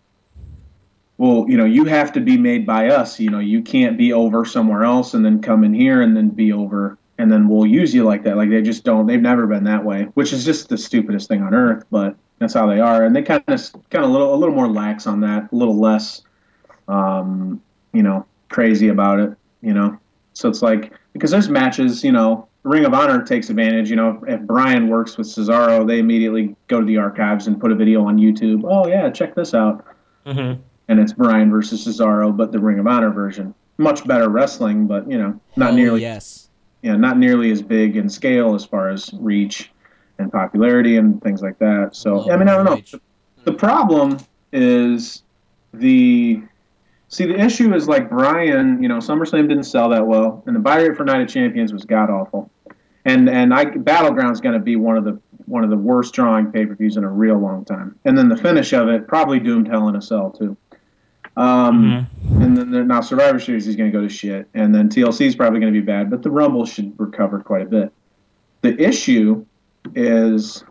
Well, you know, you have to be made by us. You know, you can't be over somewhere else and then come in here and then be over, and then we'll use you like that. Like they just don't. They've never been that way, which is just the stupidest thing on earth. But that's how they are, and they kind of a little more lax on that, a little less. You know, crazy about it, you know. So it's like, because there's matches, you know, Ring of Honor takes advantage, you know, if Bryan works with Cesaro, they immediately go to the archives and put a video on YouTube. Oh, yeah, check this out. And it's Bryan versus Cesaro, but the Ring of Honor version. Much better wrestling, but, you know, not nearly not nearly as big in scale as far as reach and popularity and things like that. So, I mean, I don't know. The problem is the issue is like Bryan, you know, SummerSlam didn't sell that well, and the buy rate for Night of Champions was god awful, and Battleground's going to be one of the worst drawing pay-per-views in a real long time, and then the finish of it probably doomed Hell in a Cell too, and then now Survivor Series is going to go to shit, and then TLC is probably going to be bad, but the Rumble should recover quite a bit. The issue is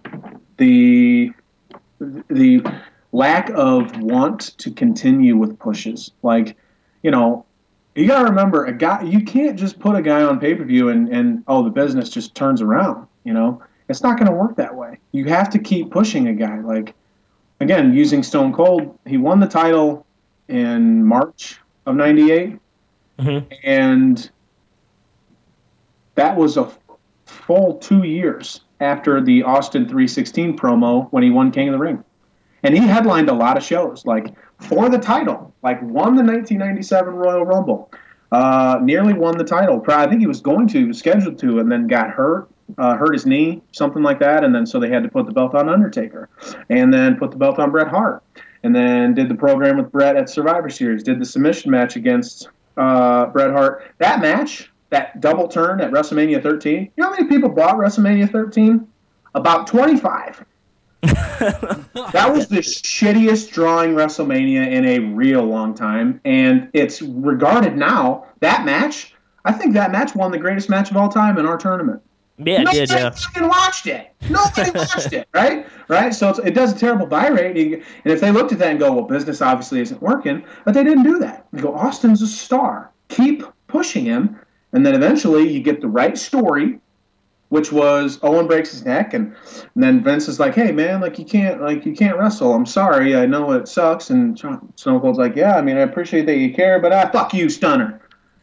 the lack of want to continue with pushes. Like, you know, you got to remember, you can't just put a guy on pay-per-view and the business just turns around, you know? It's not going to work that way. You have to keep pushing a guy. Like, again, using Stone Cold, he won the title in March of 98, and that was a full 2 years after the Austin 316 promo when he won King of the Ring. And he headlined a lot of shows, like, for the title. Like, won the 1997 Royal Rumble. Nearly won the title. I think he was scheduled to, and then got hurt his knee, something like that. And then so they had to put the belt on Undertaker. And then put the belt on Bret Hart. And then did the program with Bret at Survivor Series. Did the submission match against Bret Hart. That match, that double turn at WrestleMania 13, you know how many people bought WrestleMania 13? About 25. That was the shittiest drawing WrestleMania in a real long time, and it's regarded now, that match, I think that match won the greatest match of all time in our tournament. Yeah, Nobody it did, yeah. fucking watched it. Nobody watched it, right? So it does a terrible buy rate, and if they looked at that and go, well, business obviously isn't working, but they didn't do that. They go, Austin's a star. Keep pushing him, and then eventually you get the right story, which was Owen breaks his neck, and then Vince is like, "Hey man, like you can't wrestle. I'm sorry. I know it sucks." And Stone Cold's like, "Yeah, I mean, I appreciate that you care, but fuck you, Stunner."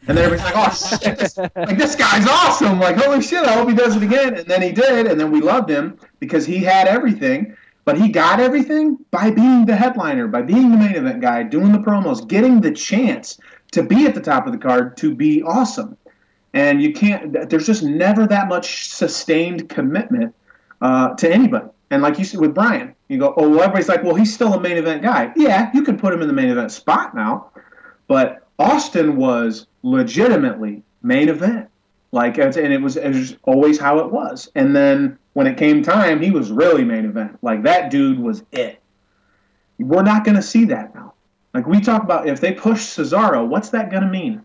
And then everybody's like, "Oh shit, this guy's awesome! Like, holy shit, I hope he does it again." And then he did, and then we loved him because he had everything. But he got everything by being the headliner, by being the main event guy, doing the promos, getting the chance to be at the top of the card, to be awesome. And you can't. There's just never that much sustained commitment to anybody. And like you said with Bryan, you go, "Oh, well, everybody's like, well, he's still a main event guy." Yeah, you can put him in the main event spot now, but Austin was legitimately main event. Like, and it was always how it was. And then when it came time, he was really main event. Like, that dude was it. We're not going to see that now. Like, we talk about if they push Cesaro, what's that going to mean?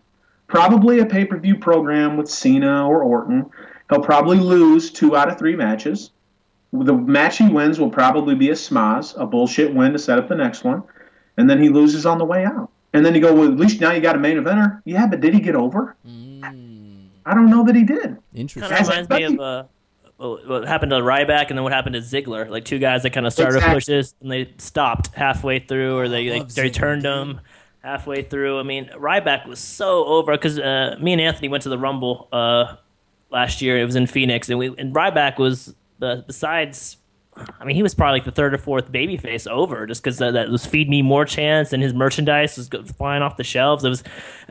Probably a pay-per-view program with Cena or Orton. He'll probably lose 2 out of 3 matches. The match he wins will probably be a smaz, a bullshit win to set up the next one. And then he loses on the way out. And then you go, well, at least now you got a main eventer. Yeah, but did he get over? I don't know that he did. Interesting. Kind of reminds me of what happened to Ryback and then what happened to Ziggler. Like 2 guys that kind of started pushes and they stopped halfway through, or they turned them halfway through. I mean, Ryback was so over because me and Anthony went to the Rumble last year. It was in Phoenix, and Ryback was besides. I mean, he was probably like the 3rd or 4th babyface over, just because that was Feed Me More chance, and his merchandise was flying off the shelves. I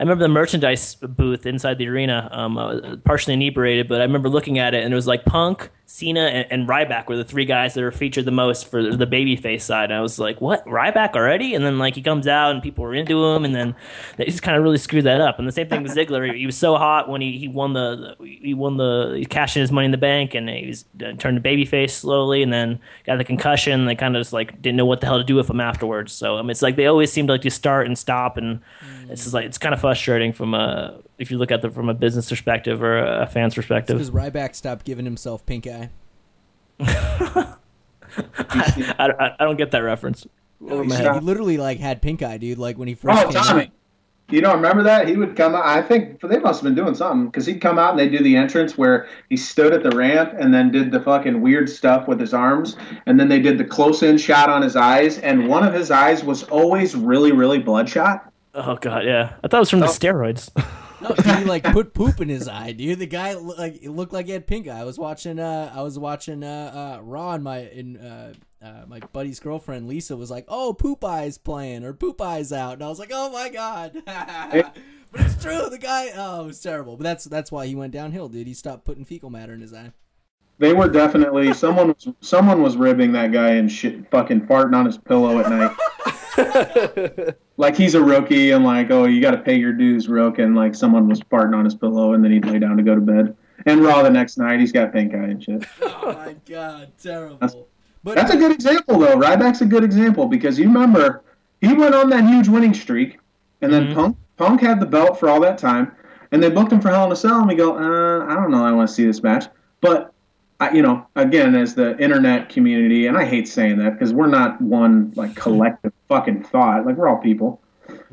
remember the merchandise booth inside the arena. I was partially inebriated, but I remember looking at it, and it was like Punk, Cena, and Ryback were the 3 guys that were featured the most for the babyface side. And I was like, what, Ryback already? And then like he comes out, and people were into him, and then they just kind of really screwed that up. And the same thing with Ziggler. He was so hot when he cashed in his Money in the Bank, and he was turned to babyface slowly, and then got the concussion. They kind of just like didn't know what the hell to do with him afterwards. So it's like they always seem to like to start and stop, and it's just like it's kind of frustrating from if you look at it from a business perspective or a fan's perspective. Because Ryback stopped giving himself pink eye. I don't get that reference. No, he literally like had pink eye, dude. Like when he first came Tommy. out. You don't remember that? He would come out. I think they must have been doing something because he'd come out and they'd do the entrance where he stood at the ramp and then did the fucking weird stuff with his arms. And then they did the close-in shot on his eyes. And one of his eyes was always really, really bloodshot. Oh, God, yeah. I thought it was from the steroids. No, dude, he like put poop in his eye, dude. The guy it looked like he had pink eye. I was watching Raw, and my buddy's girlfriend Lisa was like, "Oh, poop eye's playing or poop eye's out," and I was like, "Oh my god!" But it's true. The guy, it was terrible. But that's why he went downhill, dude. He stopped putting fecal matter in his eye. They were definitely someone was ribbing that guy and shit, fucking farting on his pillow at night. Like he's a rookie and like, oh, you got to pay your dues, Rook, and like someone was farting on his pillow and then he'd lay down to go to bed. And Raw the next night, he's got pink eye and shit. Oh my god, terrible. That's a good example though. Ryback's a good example because you remember he went on that huge winning streak, and then Punk had the belt for all that time, and they booked him for Hell in a Cell, and we go, I don't know, I want to see this match, but. Again, as the internet community, and I hate saying that because we're not one like collective fucking thought. Like we're all people, but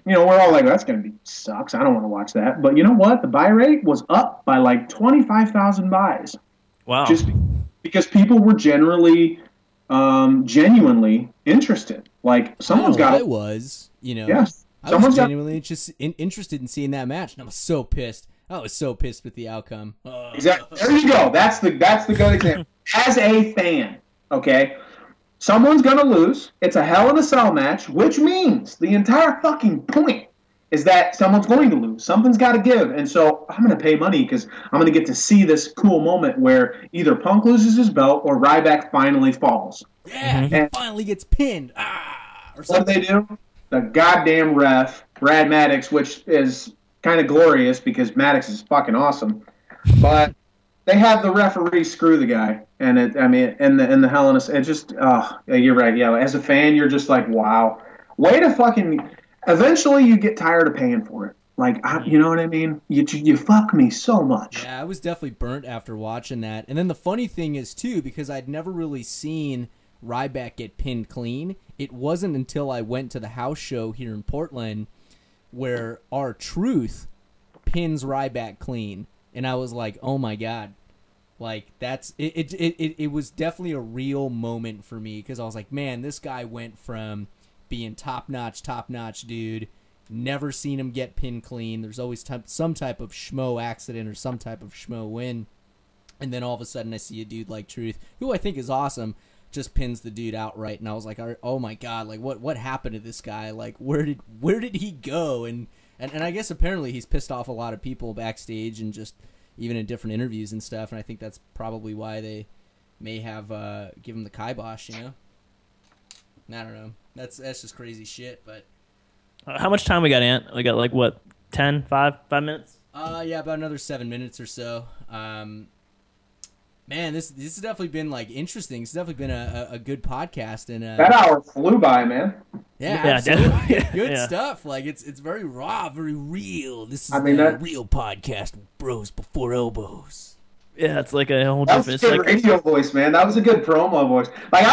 we're all like, that's gonna be sucks. I don't want to watch that. But you know what? The buy rate was up by like 25,000 buys. Wow! Just because people were genuinely interested. Like someone's got. I was, Yes. I was genuinely just interested in seeing that match, and I was so pissed. I was so pissed with the outcome. Exactly. There you go. That's the good example. As a fan, okay, someone's gonna lose. It's a Hell in a Cell match, which means the entire fucking point is that someone's going to lose. Something's got to give, and so I'm gonna pay money because I'm gonna get to see this cool moment where either Punk loses his belt or Ryback finally falls. Yeah, he finally gets pinned. Or something. What do they do? The goddamn ref, Brad Maddox, which is kind of glorious because Maddox is fucking awesome, but they have the referee screw the guy, and in the Hell in a Cell, it just you're right, yeah. As a fan, you're just like, wow, way to fucking. Eventually, you get tired of paying for it. Like, you know what I mean? You fuck me so much. Yeah, I was definitely burnt after watching that. And then the funny thing is too, because I'd never really seen Ryback get pinned clean. It wasn't until I went to the house show here in Portland where R-Truth pins Ryback clean. and I was like, oh my god, like that's it. It was definitely a real moment for me because I was like, man, this guy went from being top notch dude. Never seen him get pinned clean. There's always some type of schmo accident or some type of schmo win. And then all of a sudden I see a dude like Truth, who I think is awesome, just pins the dude outright. And I was like, oh my God, like what happened to this guy? Like where did he go? And I guess apparently he's pissed off a lot of people backstage and just even in different interviews and stuff. And I think that's probably why they may have given him the kibosh, you know? I don't know. That's just crazy shit, but... How much time we got, Ant? We got like what, 10, 5 minutes? Yeah, about another 7 minutes or so. Man, this has definitely been like interesting. It's definitely been a good podcast, and that hour flew by, man. Yeah, absolutely. Good stuff. Like it's very raw, very real. This is a real podcast, bros before elbows. Yeah, it's like a whole different. That was a good radio voice, man. That was a good promo voice. Like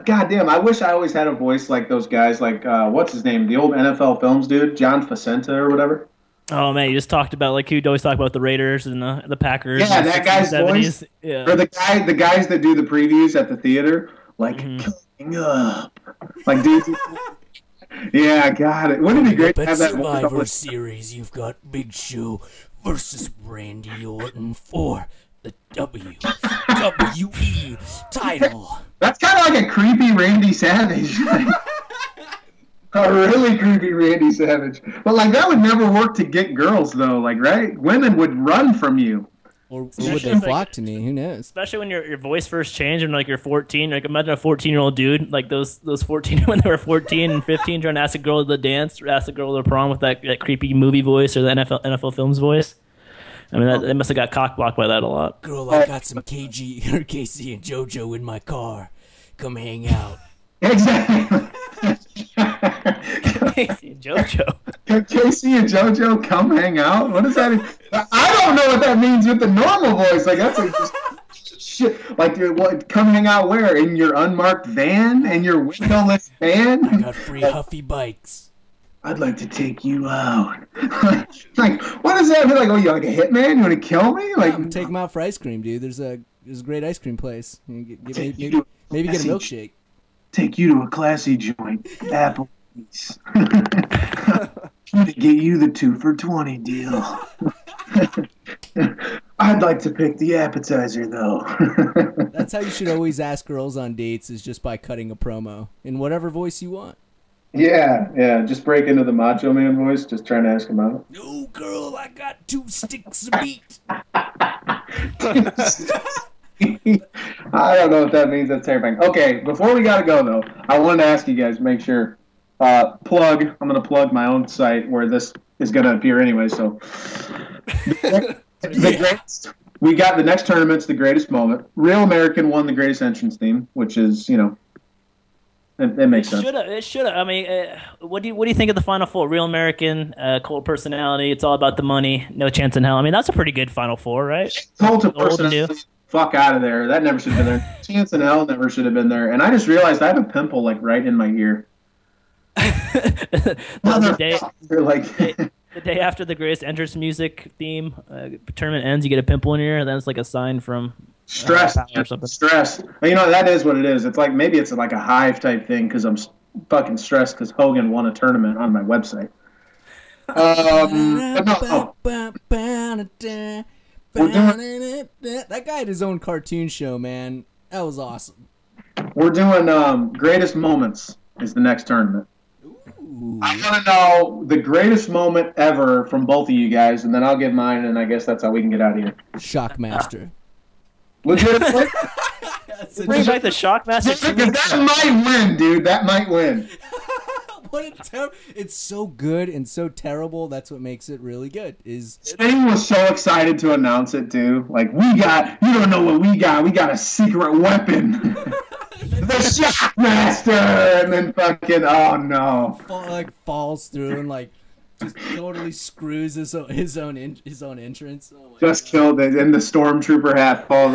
goddamn, I wish I always had a voice like those guys. Like what's his name? The old NFL Films dude, John Facenta or whatever. Oh man, you just talked about like you'd always talk about the Raiders and the Packers. Yeah, that guy's 70s. Voice. Yeah. Or the guys that do the previews at the theater, like coming up, like dude. Yeah, got it. Wouldn't it be great to have that Survivor Series? You've got Big Show versus Randy Orton for the WWE title. That's kind of like a creepy Randy Savage. A really creepy Randy Savage. But like that would never work to get girls though, like right? Women would run from you. Or would they flock to me? Who knows? Especially when your voice first changed and like you're 14. Like imagine a 14-year-old dude, like those 14 when they were 14 and 15 trying to ask a girl to the dance or ask a girl to the prom with that creepy movie voice or the NFL Films voice. I mean, they must have got cock-blocked by that a lot. Girl, I got some KC and JoJo in my car. Come hang out. Exactly. KC and JoJo. KC and JoJo come hang out? What does that mean? I don't know what that means with the normal voice. Like, that's like just shit. Like, what? Come hang out where? In your unmarked van? In your windowless van? I got free Huffy bikes. I'd like to take you out. Like, what does that mean? Like, oh, you're like a hitman? You want to kill me? Like, yeah, take him out for ice cream, dude. There's a great ice cream place. Maybe get a milkshake. Take you to a classy joint, Applebee's. To get you the 2 for $20 deal. I'd like to pick the appetizer though. That's how you should always ask girls on dates, is just by cutting a promo in whatever voice you want. Yeah, just break into the Macho Man voice, just trying to ask him out. No, girl, I got 2 sticks of meat. I don't know what that means. That's terrifying. Okay, before we gotta go though, I wanted to ask you guys, make sure I'm gonna plug my own site where this is gonna appear anyway. So we got the next tournament's The Greatest Moment. Real American won the Greatest Entrance theme, which is, you know, it makes sense. It should have. I mean, what do you think of the Final Four? Real American, cold personality. It's all about the money. No chance in hell. I mean, that's a pretty good Final Four, right? Cold personality. Fuck out of there. That never should have been there. Chance in hell never should have been there. And I just realized I have a pimple like right in my ear. the day after the Greatest Entrance music theme tournament ends, you get a pimple in your ear, and then it's like a sign from stress or something. Stress. You know, that is what it is. It's like maybe it's like a hive type thing because I'm fucking stressed because Hogan won a tournament on my website. But no. That guy had his own cartoon show, man. That was awesome. We're doing Greatest Moments is the next tournament. Ooh. I want to know the greatest moment ever from both of you guys, and then I'll give mine, and I guess that's how we can get out of here. Shockmaster. Legitimately? Bring back the Shockmaster. That might win, dude. That might win. It's so good and so terrible. That's what makes it really good. Spain was so excited to announce it too. Like, you don't know what we got. We got a secret weapon. The Shockmaster, and then fucking, oh no. Falls through and just totally screws his own entrance. Oh just killed it, and the stormtrooper hat falls.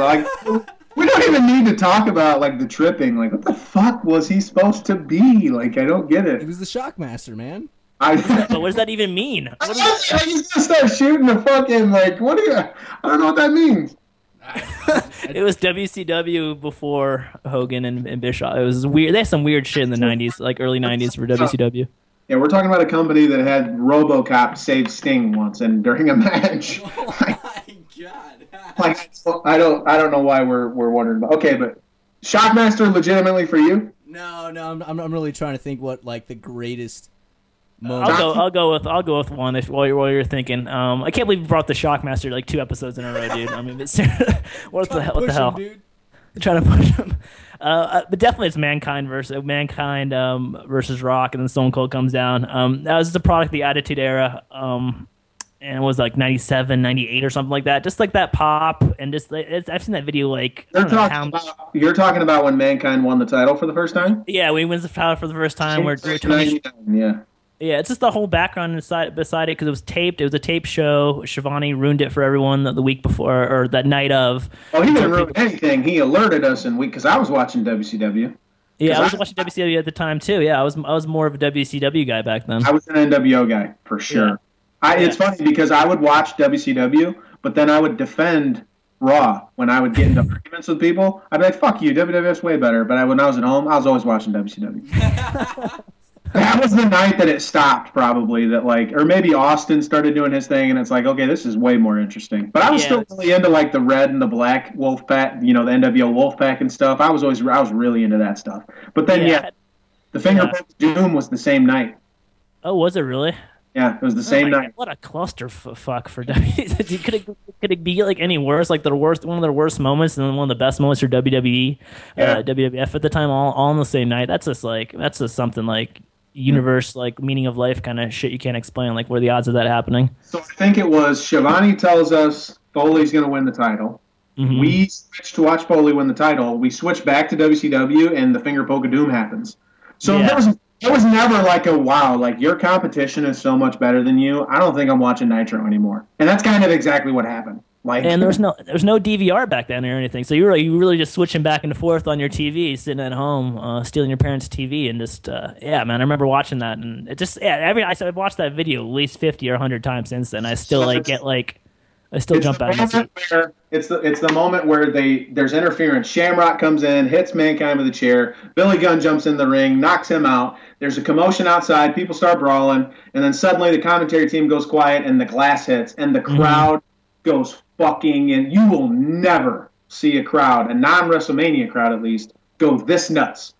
We don't even need to talk about the tripping. What the fuck was he supposed to be? I don't get it. He was the Shockmaster, man. But what does that even mean? What is that? He's gonna start shooting the fucking what do you? I don't know what that means. It was WCW before Hogan and Bischoff. It was weird. They had some weird shit in the '90s, like early '90s for WCW. Yeah, we're talking about a company that had RoboCop save Sting once, and during a match. Oh my god! I don't know why we're wondering about. Okay, but Shockmaster legitimately for you? No, I'm really trying to think what like the greatest moment. I'll go with one while you're thinking. I can't believe you brought the Shockmaster like 2 episodes in a row, dude. I mean, what the hell? Dude. Trying to push him. But definitely it's Mankind versus Rock, and then Stone Cold comes down. That was the product of the Attitude Era, and it was like 97, 98 or something like that. Just like that pop, and just I've seen that video like. You're talking about when Mankind won the title for the first time? Yeah, when he wins the title for the first time. Yeah, it's just the whole background beside it because it was taped. It was a tape show. Shivani ruined it for everyone the week before or that night of. Oh, he didn't ruin anything. He alerted us because I was watching WCW. Yeah, I was watching WCW at the time too. Yeah, I was more of a WCW guy back then. I was an NWO guy for sure. Yeah. It's funny because I would watch WCW, but then I would defend Raw when I would get into arguments with people. I'd be like, "Fuck you, WWF's way better." But when I was at home, I was always watching WCW. That was the night that it stopped, probably. Or maybe Austin started doing his thing, and it's like, okay, this is way more interesting. But I was still really into like the red and the black Wolfpack, the NWO Wolfpack and stuff. I was really into that stuff. But then, the Finger Poke Doom was the same night. Oh, was it really? Yeah, it was the same night. What a clusterfuck for WWE. Could it be like any worse? Like one of their worst moments, and then one of the best moments for WWE, WWF at the time, all on the same night. That's just something like universe, like meaning of life kind of shit you can't explain. Like, what are the odds of that happening? So I think it was Shivani tells us Foley's going to win the title. Mm-hmm. We switch to watch Foley win the title. We switch back to WCW, and the Finger Poke of Doom happens. So there was never like a wow, like your competition is so much better than you. I don't think I'm watching Nitro anymore. And that's kind of exactly what happened. And there was no DVR back then or anything, so you were really just switching back and forth on your TV, sitting at home, stealing your parents' TV, and just man, I remember watching that, and it just I've watched that video at least 50 or 100 times since then. I still jump out of my seat. It's the moment where there's interference. Shamrock comes in, hits Mankind with a chair. Billy Gunn jumps in the ring, knocks him out. There's a commotion outside. People start brawling, and then suddenly the commentary team goes quiet, and the glass hits, and the crowd goes fucking, and you will never see a crowd, a non-WrestleMania crowd at least, go this nuts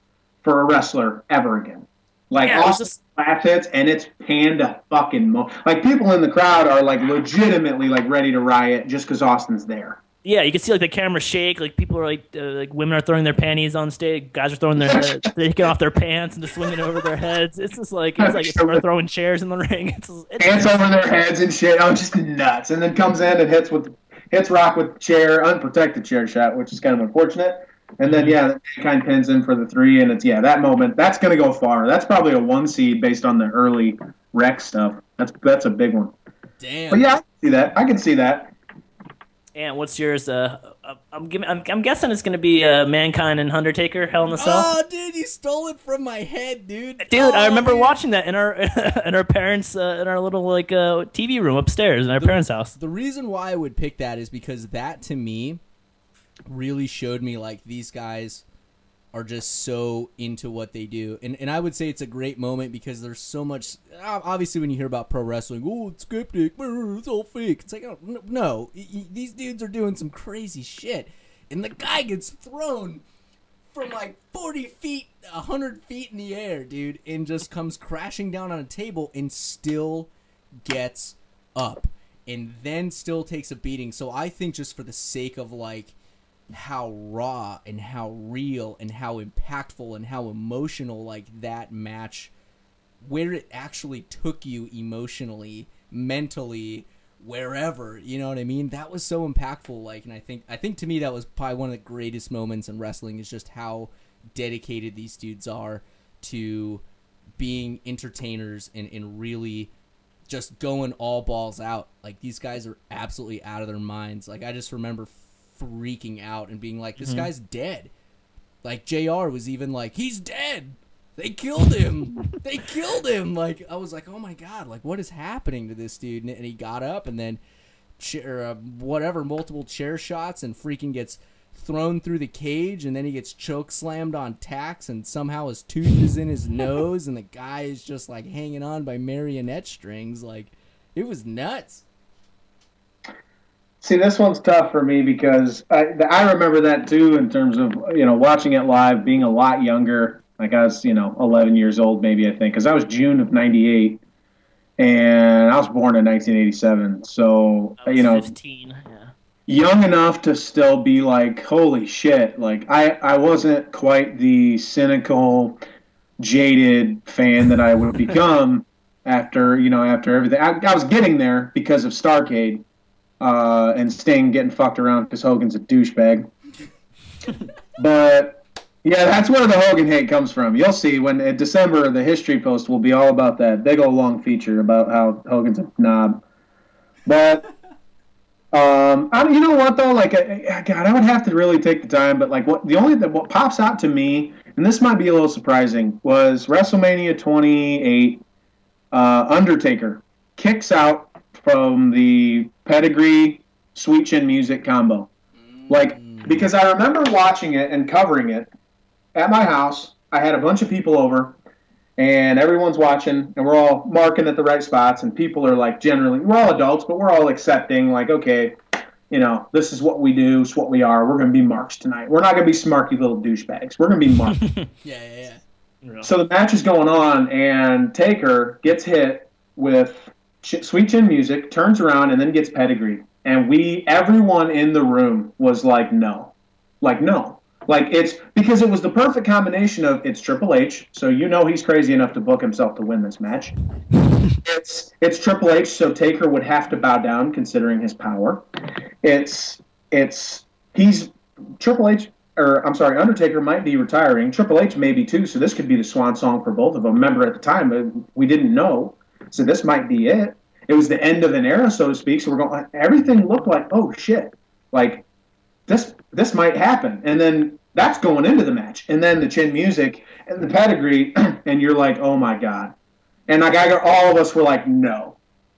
for a wrestler ever again. Austin glass hits, and it's panda fucking like people in the crowd are like legitimately like ready to riot just because Austin's there. Yeah, you can see like the camera shake, like people are like women are throwing their panties on stage, guys are throwing they're taking off their pants and just swinging over their heads. It's just like people are throwing chairs in the ring. It's pants over their heads and shit. Oh, just nuts. And then comes in and hits Rock with chair, unprotected chair shot, which is kind of unfortunate. And then the Mankind pins in for the 3, and it's that moment that's going to go far. That's probably a 1 seed based on the early Rex stuff. That's a big one. Damn. But I can see that. And what's yours? I'm guessing it's gonna be Mankind and Undertaker, Hell in the Cell. Oh, dude, you stole it from my head, dude. Dude, I remember watching that in our parents' in our little TV room upstairs in our parents' house. The reason why I would pick that is because that to me really showed me like these guys are just so into what they do, and I would say it's a great moment because there's so much. Obviously, when you hear about pro wrestling, it's scripted, it's all fake. It's like, oh, no, these dudes are doing some crazy shit, and the guy gets thrown from like 40 feet, 100 feet in the air, dude, and just comes crashing down on a table and still gets up, and then still takes a beating. So I think just for the sake of like how raw and how real and how impactful and how emotional like that match, where it actually took you emotionally, mentally, wherever, you know what I mean? That was so impactful. Like, and I think to me that was probably one of the greatest moments in wrestling, is just how dedicated these dudes are to being entertainers and really just going all balls out. Like, these guys are absolutely out of their minds. Like, I just remember freaking out and being like, this guy's dead. Like, JR was even like, he's dead. They killed him. They killed him. Like, I was like, oh my God, like, what is happening to this dude? And he got up and then multiple chair shots and freaking gets thrown through the cage, and then he gets choke slammed on tacks, and somehow his tooth is in his nose, and the guy is just like hanging on by marionette strings. Like, it was nuts. See, this one's tough for me because I remember that too in terms of, watching it live, being a lot younger. Like I was, 11 years old maybe, I think, because I was June of 98, and I was born in 1987. So, I was 15, yeah. Young enough to still be like, holy shit. Like, I wasn't quite the cynical, jaded fan that I would become after everything. I was getting there because of Starrcade and Sting getting fucked around because Hogan's a douchebag. But... yeah, that's where the Hogan hate comes from. You'll see when in December the history post will be all about that big old long feature about how Hogan's a knob. But you know what though? Like, God, I would have to really take the time. But like, what pops out to me, and this might be a little surprising, was WrestleMania 28. Undertaker kicks out from the pedigree Sweet Chin Music combo, like, because I remember watching it and covering it. At my house, I had a bunch of people over, and everyone's watching, and we're all marking at the right spots, and people are like, generally, we're all adults, but we're all accepting, like, okay, this is what we do, it's what we are, we're going to be marks tonight. We're not going to be smarky little douchebags. We're going to be marks. Yeah. So the match is going on, and Taker gets hit with Sweet Chin Music, turns around, and then gets pedigree. And everyone in the room was like, no. Like, no. Like, it's because it was the perfect combination of it's Triple H, so he's crazy enough to book himself to win this match. It's Triple H, so Taker would have to bow down considering his power. He's Triple H, Undertaker might be retiring. Triple H maybe too, so this could be the swan song for both of them. Remember at the time, we didn't know, so this might be it. It was the end of an era, so to speak, so everything looked like, oh shit, like, this might happen. And then that's going into the match. And then the Chin Music and the pedigree, and you're like, oh my God. And like, all of us were like, no,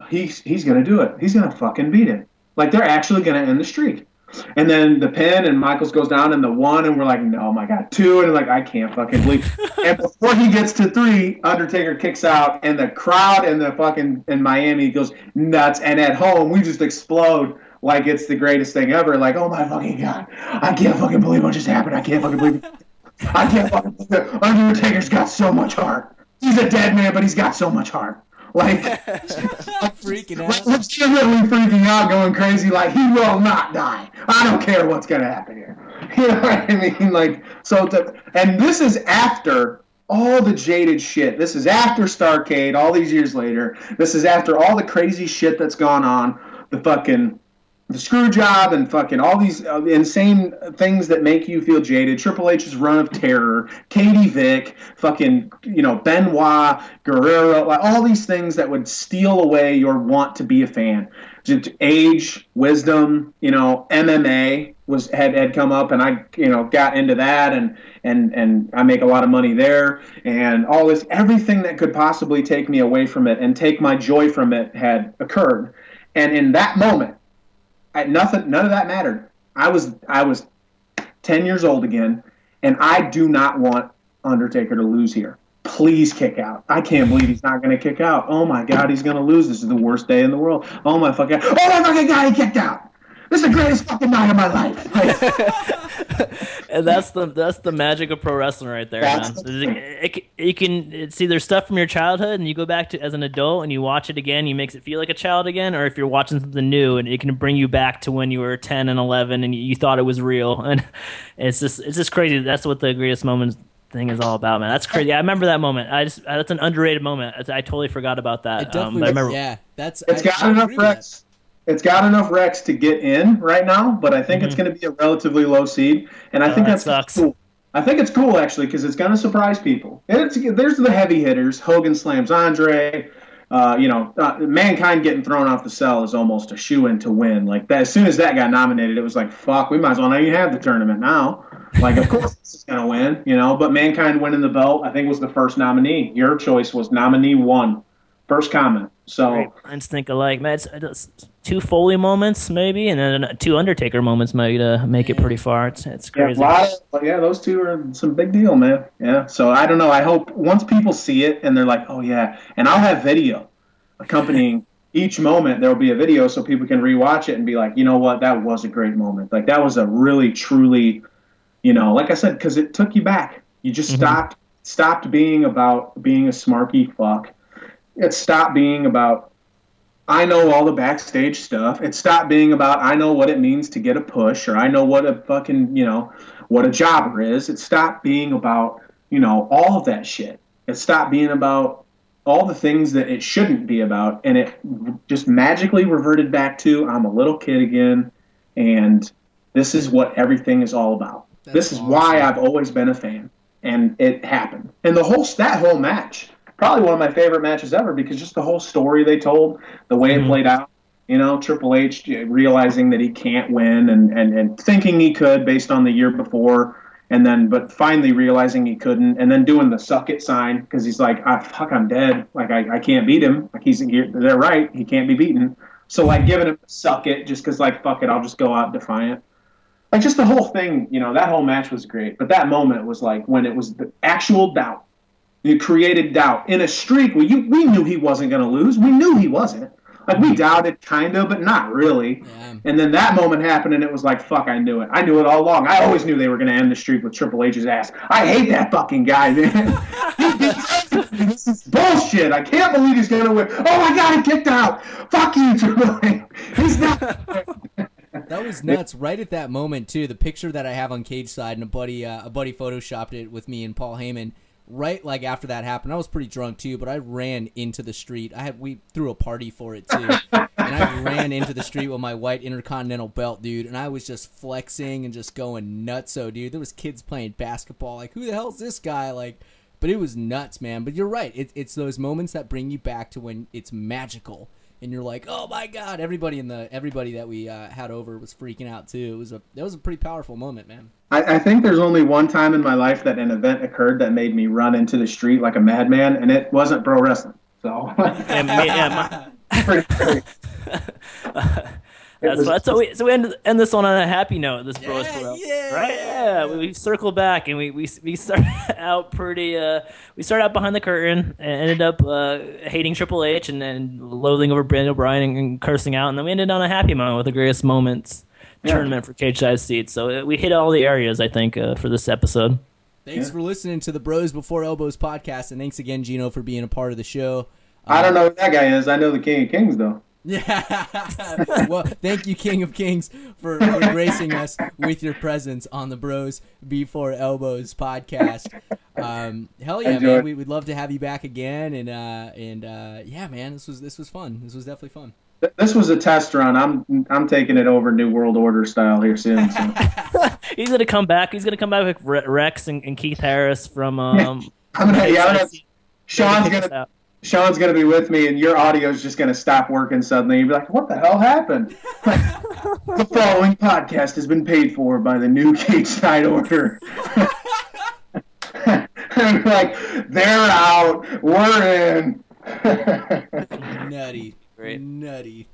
he's going to do it. He's going to fucking beat him. Like, they're actually going to end the streak. And then the pin, and Michaels goes down in the 1, and we're like, no, my God, 2, and like, I can't fucking believe. And before he gets to 3, Undertaker kicks out, and the crowd in Miami goes nuts. And at home, we just explode. Like it's the greatest thing ever. Like, oh my fucking God. I can't fucking believe what just happened. I can't fucking believe it. I can't fucking believe it. Undertaker's got so much heart. He's a dead man, but he's got so much heart. Like, I'm freaking out. Legitimately freaking out, going crazy. Like, he will not die. I don't care what's going to happen here. You know what I mean? Like, and this is after all the jaded shit. This is after Starrcade, all these years later. This is after all the crazy shit that's gone on. The screw job and fucking all these insane things that make you feel jaded. Triple H's run of terror, Katie Vick, fucking, Benoit, Guerrero, like all these things that would steal away your want to be a fan. Just age, wisdom, MMA had come up, and I, got into that, and I make a lot of money there, and all this, everything that could possibly take me away from it and take my joy from it had occurred. And in that moment, none of that mattered. I was 10 years old again, and I do not want Undertaker to lose here. Please kick out. I can't believe he's not going to kick out. Oh my God, he's going to lose. This is the worst day in the world. Oh my fucking God, he kicked out. This is the greatest fucking night of my life. And that's the magic of pro wrestling right there, man. You can see there's stuff from your childhood, and you go back to as an adult and you watch it again. You makes it feel like a child again, or if you're watching something new, and it can bring you back to when you were 10 and 11 and you thought it was real. And it's just crazy. That's what the greatest moments thing is all about, man. That's crazy. I remember that moment. That's an underrated moment. I totally forgot about that. It definitely, I remember. Yeah, it's got enough recs. It's got enough recs to get in right now, but I think it's going to be a relatively low seed, and I think that sucks. Cool. I think it's cool actually because it's going to surprise people. And there's the heavy hitters. Hogan slams Andre. Mankind getting thrown off the cell is almost a shoo-in to win. Like that, as soon as that got nominated, it was like, fuck, we might as well not even have the tournament now. Like, of course this is going to win, you know, but Mankind winning the belt, I think, was the first nominee. Your choice was nominee 1. First comment. So Great minds think alike. Man, it's 2 Foley moments maybe, and then 2 Undertaker moments maybe to make it pretty far. It's crazy. Yeah, those 2 are some big deal, man. Yeah. So I don't know. I hope once people see it and they're like, oh yeah, and I'll have video accompanying each moment. There'll be a video so people can rewatch it and be like, you know what, that was a great moment. Like that was a really truly, you know, like I said, because it took you back. You just stopped being about being a smarky fuck. It stopped being about, I know all the backstage stuff. It stopped being about, I know what it means to get a push, or I know what a fucking, you know, what a jobber is. It stopped being about, you know, all of that shit. It stopped being about all the things that it shouldn't be about. And it just magically reverted back to, I'm a little kid again. And this is what everything is all about. This is why I've always been a fan. And it happened. And that whole match, probably one of my favorite matches ever, because just the whole story they told, the way it played out, you know, Triple H realizing that he can't win and thinking he could based on the year before, but finally realizing he couldn't, and then doing the suck it sign because he's like, I'm dead. Like, I can't beat him. Like, they're right. He can't be beaten. So, like, giving him a suck it just because, like, fuck it, I'll just go out defiant. Like, just the whole thing, you know, that whole match was great. But that moment was like when it was the actual doubt. You created doubt in a streak where we knew he wasn't going to lose. We knew he wasn't. Like, we doubted kind of, but not really. Yeah. And then that moment happened, and it was like, fuck, I knew it. I knew it all along. I always knew they were going to end the streak with Triple H's ass. I hate that fucking guy, man. This is bullshit. I can't believe he's going to win. Oh, my God, he kicked out. Fuck you, Triple H. He's not. That was nuts. Right at that moment, too, the picture that I have on Cage Side, and a buddy photoshopped it with me and Paul Heyman. Right, like after that happened, I was pretty drunk too, but I ran into the street. We threw a party for it too, and I ran into the street with my white Intercontinental belt, dude, and I was just flexing and just going nutso, dude. There was kids playing basketball, like, who the hell's this guy? Like, but it was nuts, man. But you're right, it's those moments that bring you back to when it's magical, and you're like, oh my God! Everybody that we had over was freaking out too. That was a pretty powerful moment, man. I think there's only one time in my life that an event occurred that made me run into the street like a madman, and it wasn't pro wrestling. So So we end this on a happy note. This Bros Pro, right? Yeah, we circle back and we start out pretty. We start out behind the curtain and ended up hating Triple H and loathing over Daniel Bryan and cursing out, and then we ended on a happy moment with the greatest moments. Tournament for Cage Side Seats. So we hit all the areas, I think, for this episode. Thanks for listening to the Bros Before Elbows podcast, and thanks again, Geno, for being a part of the show. I don't know who that guy is. I know the King of Kings, though. Yeah. Well, thank you, King of Kings, for gracing us with your presence on the Bros Before Elbows podcast. Hell yeah, man. We'd love to have you back again, and yeah, man, this was fun. This was definitely fun. This was a test run. I'm taking it over New World Order style here soon. So. He's gonna come back. He's gonna come back with Rex and Keith Harris from. Sean's gonna be with me, and your audio is just gonna stop working suddenly. You'll be like, "What the hell happened?" The following podcast has been paid for by the new Cage Side Order. And like, they're out. We're in. Nutty. Great. Nutty.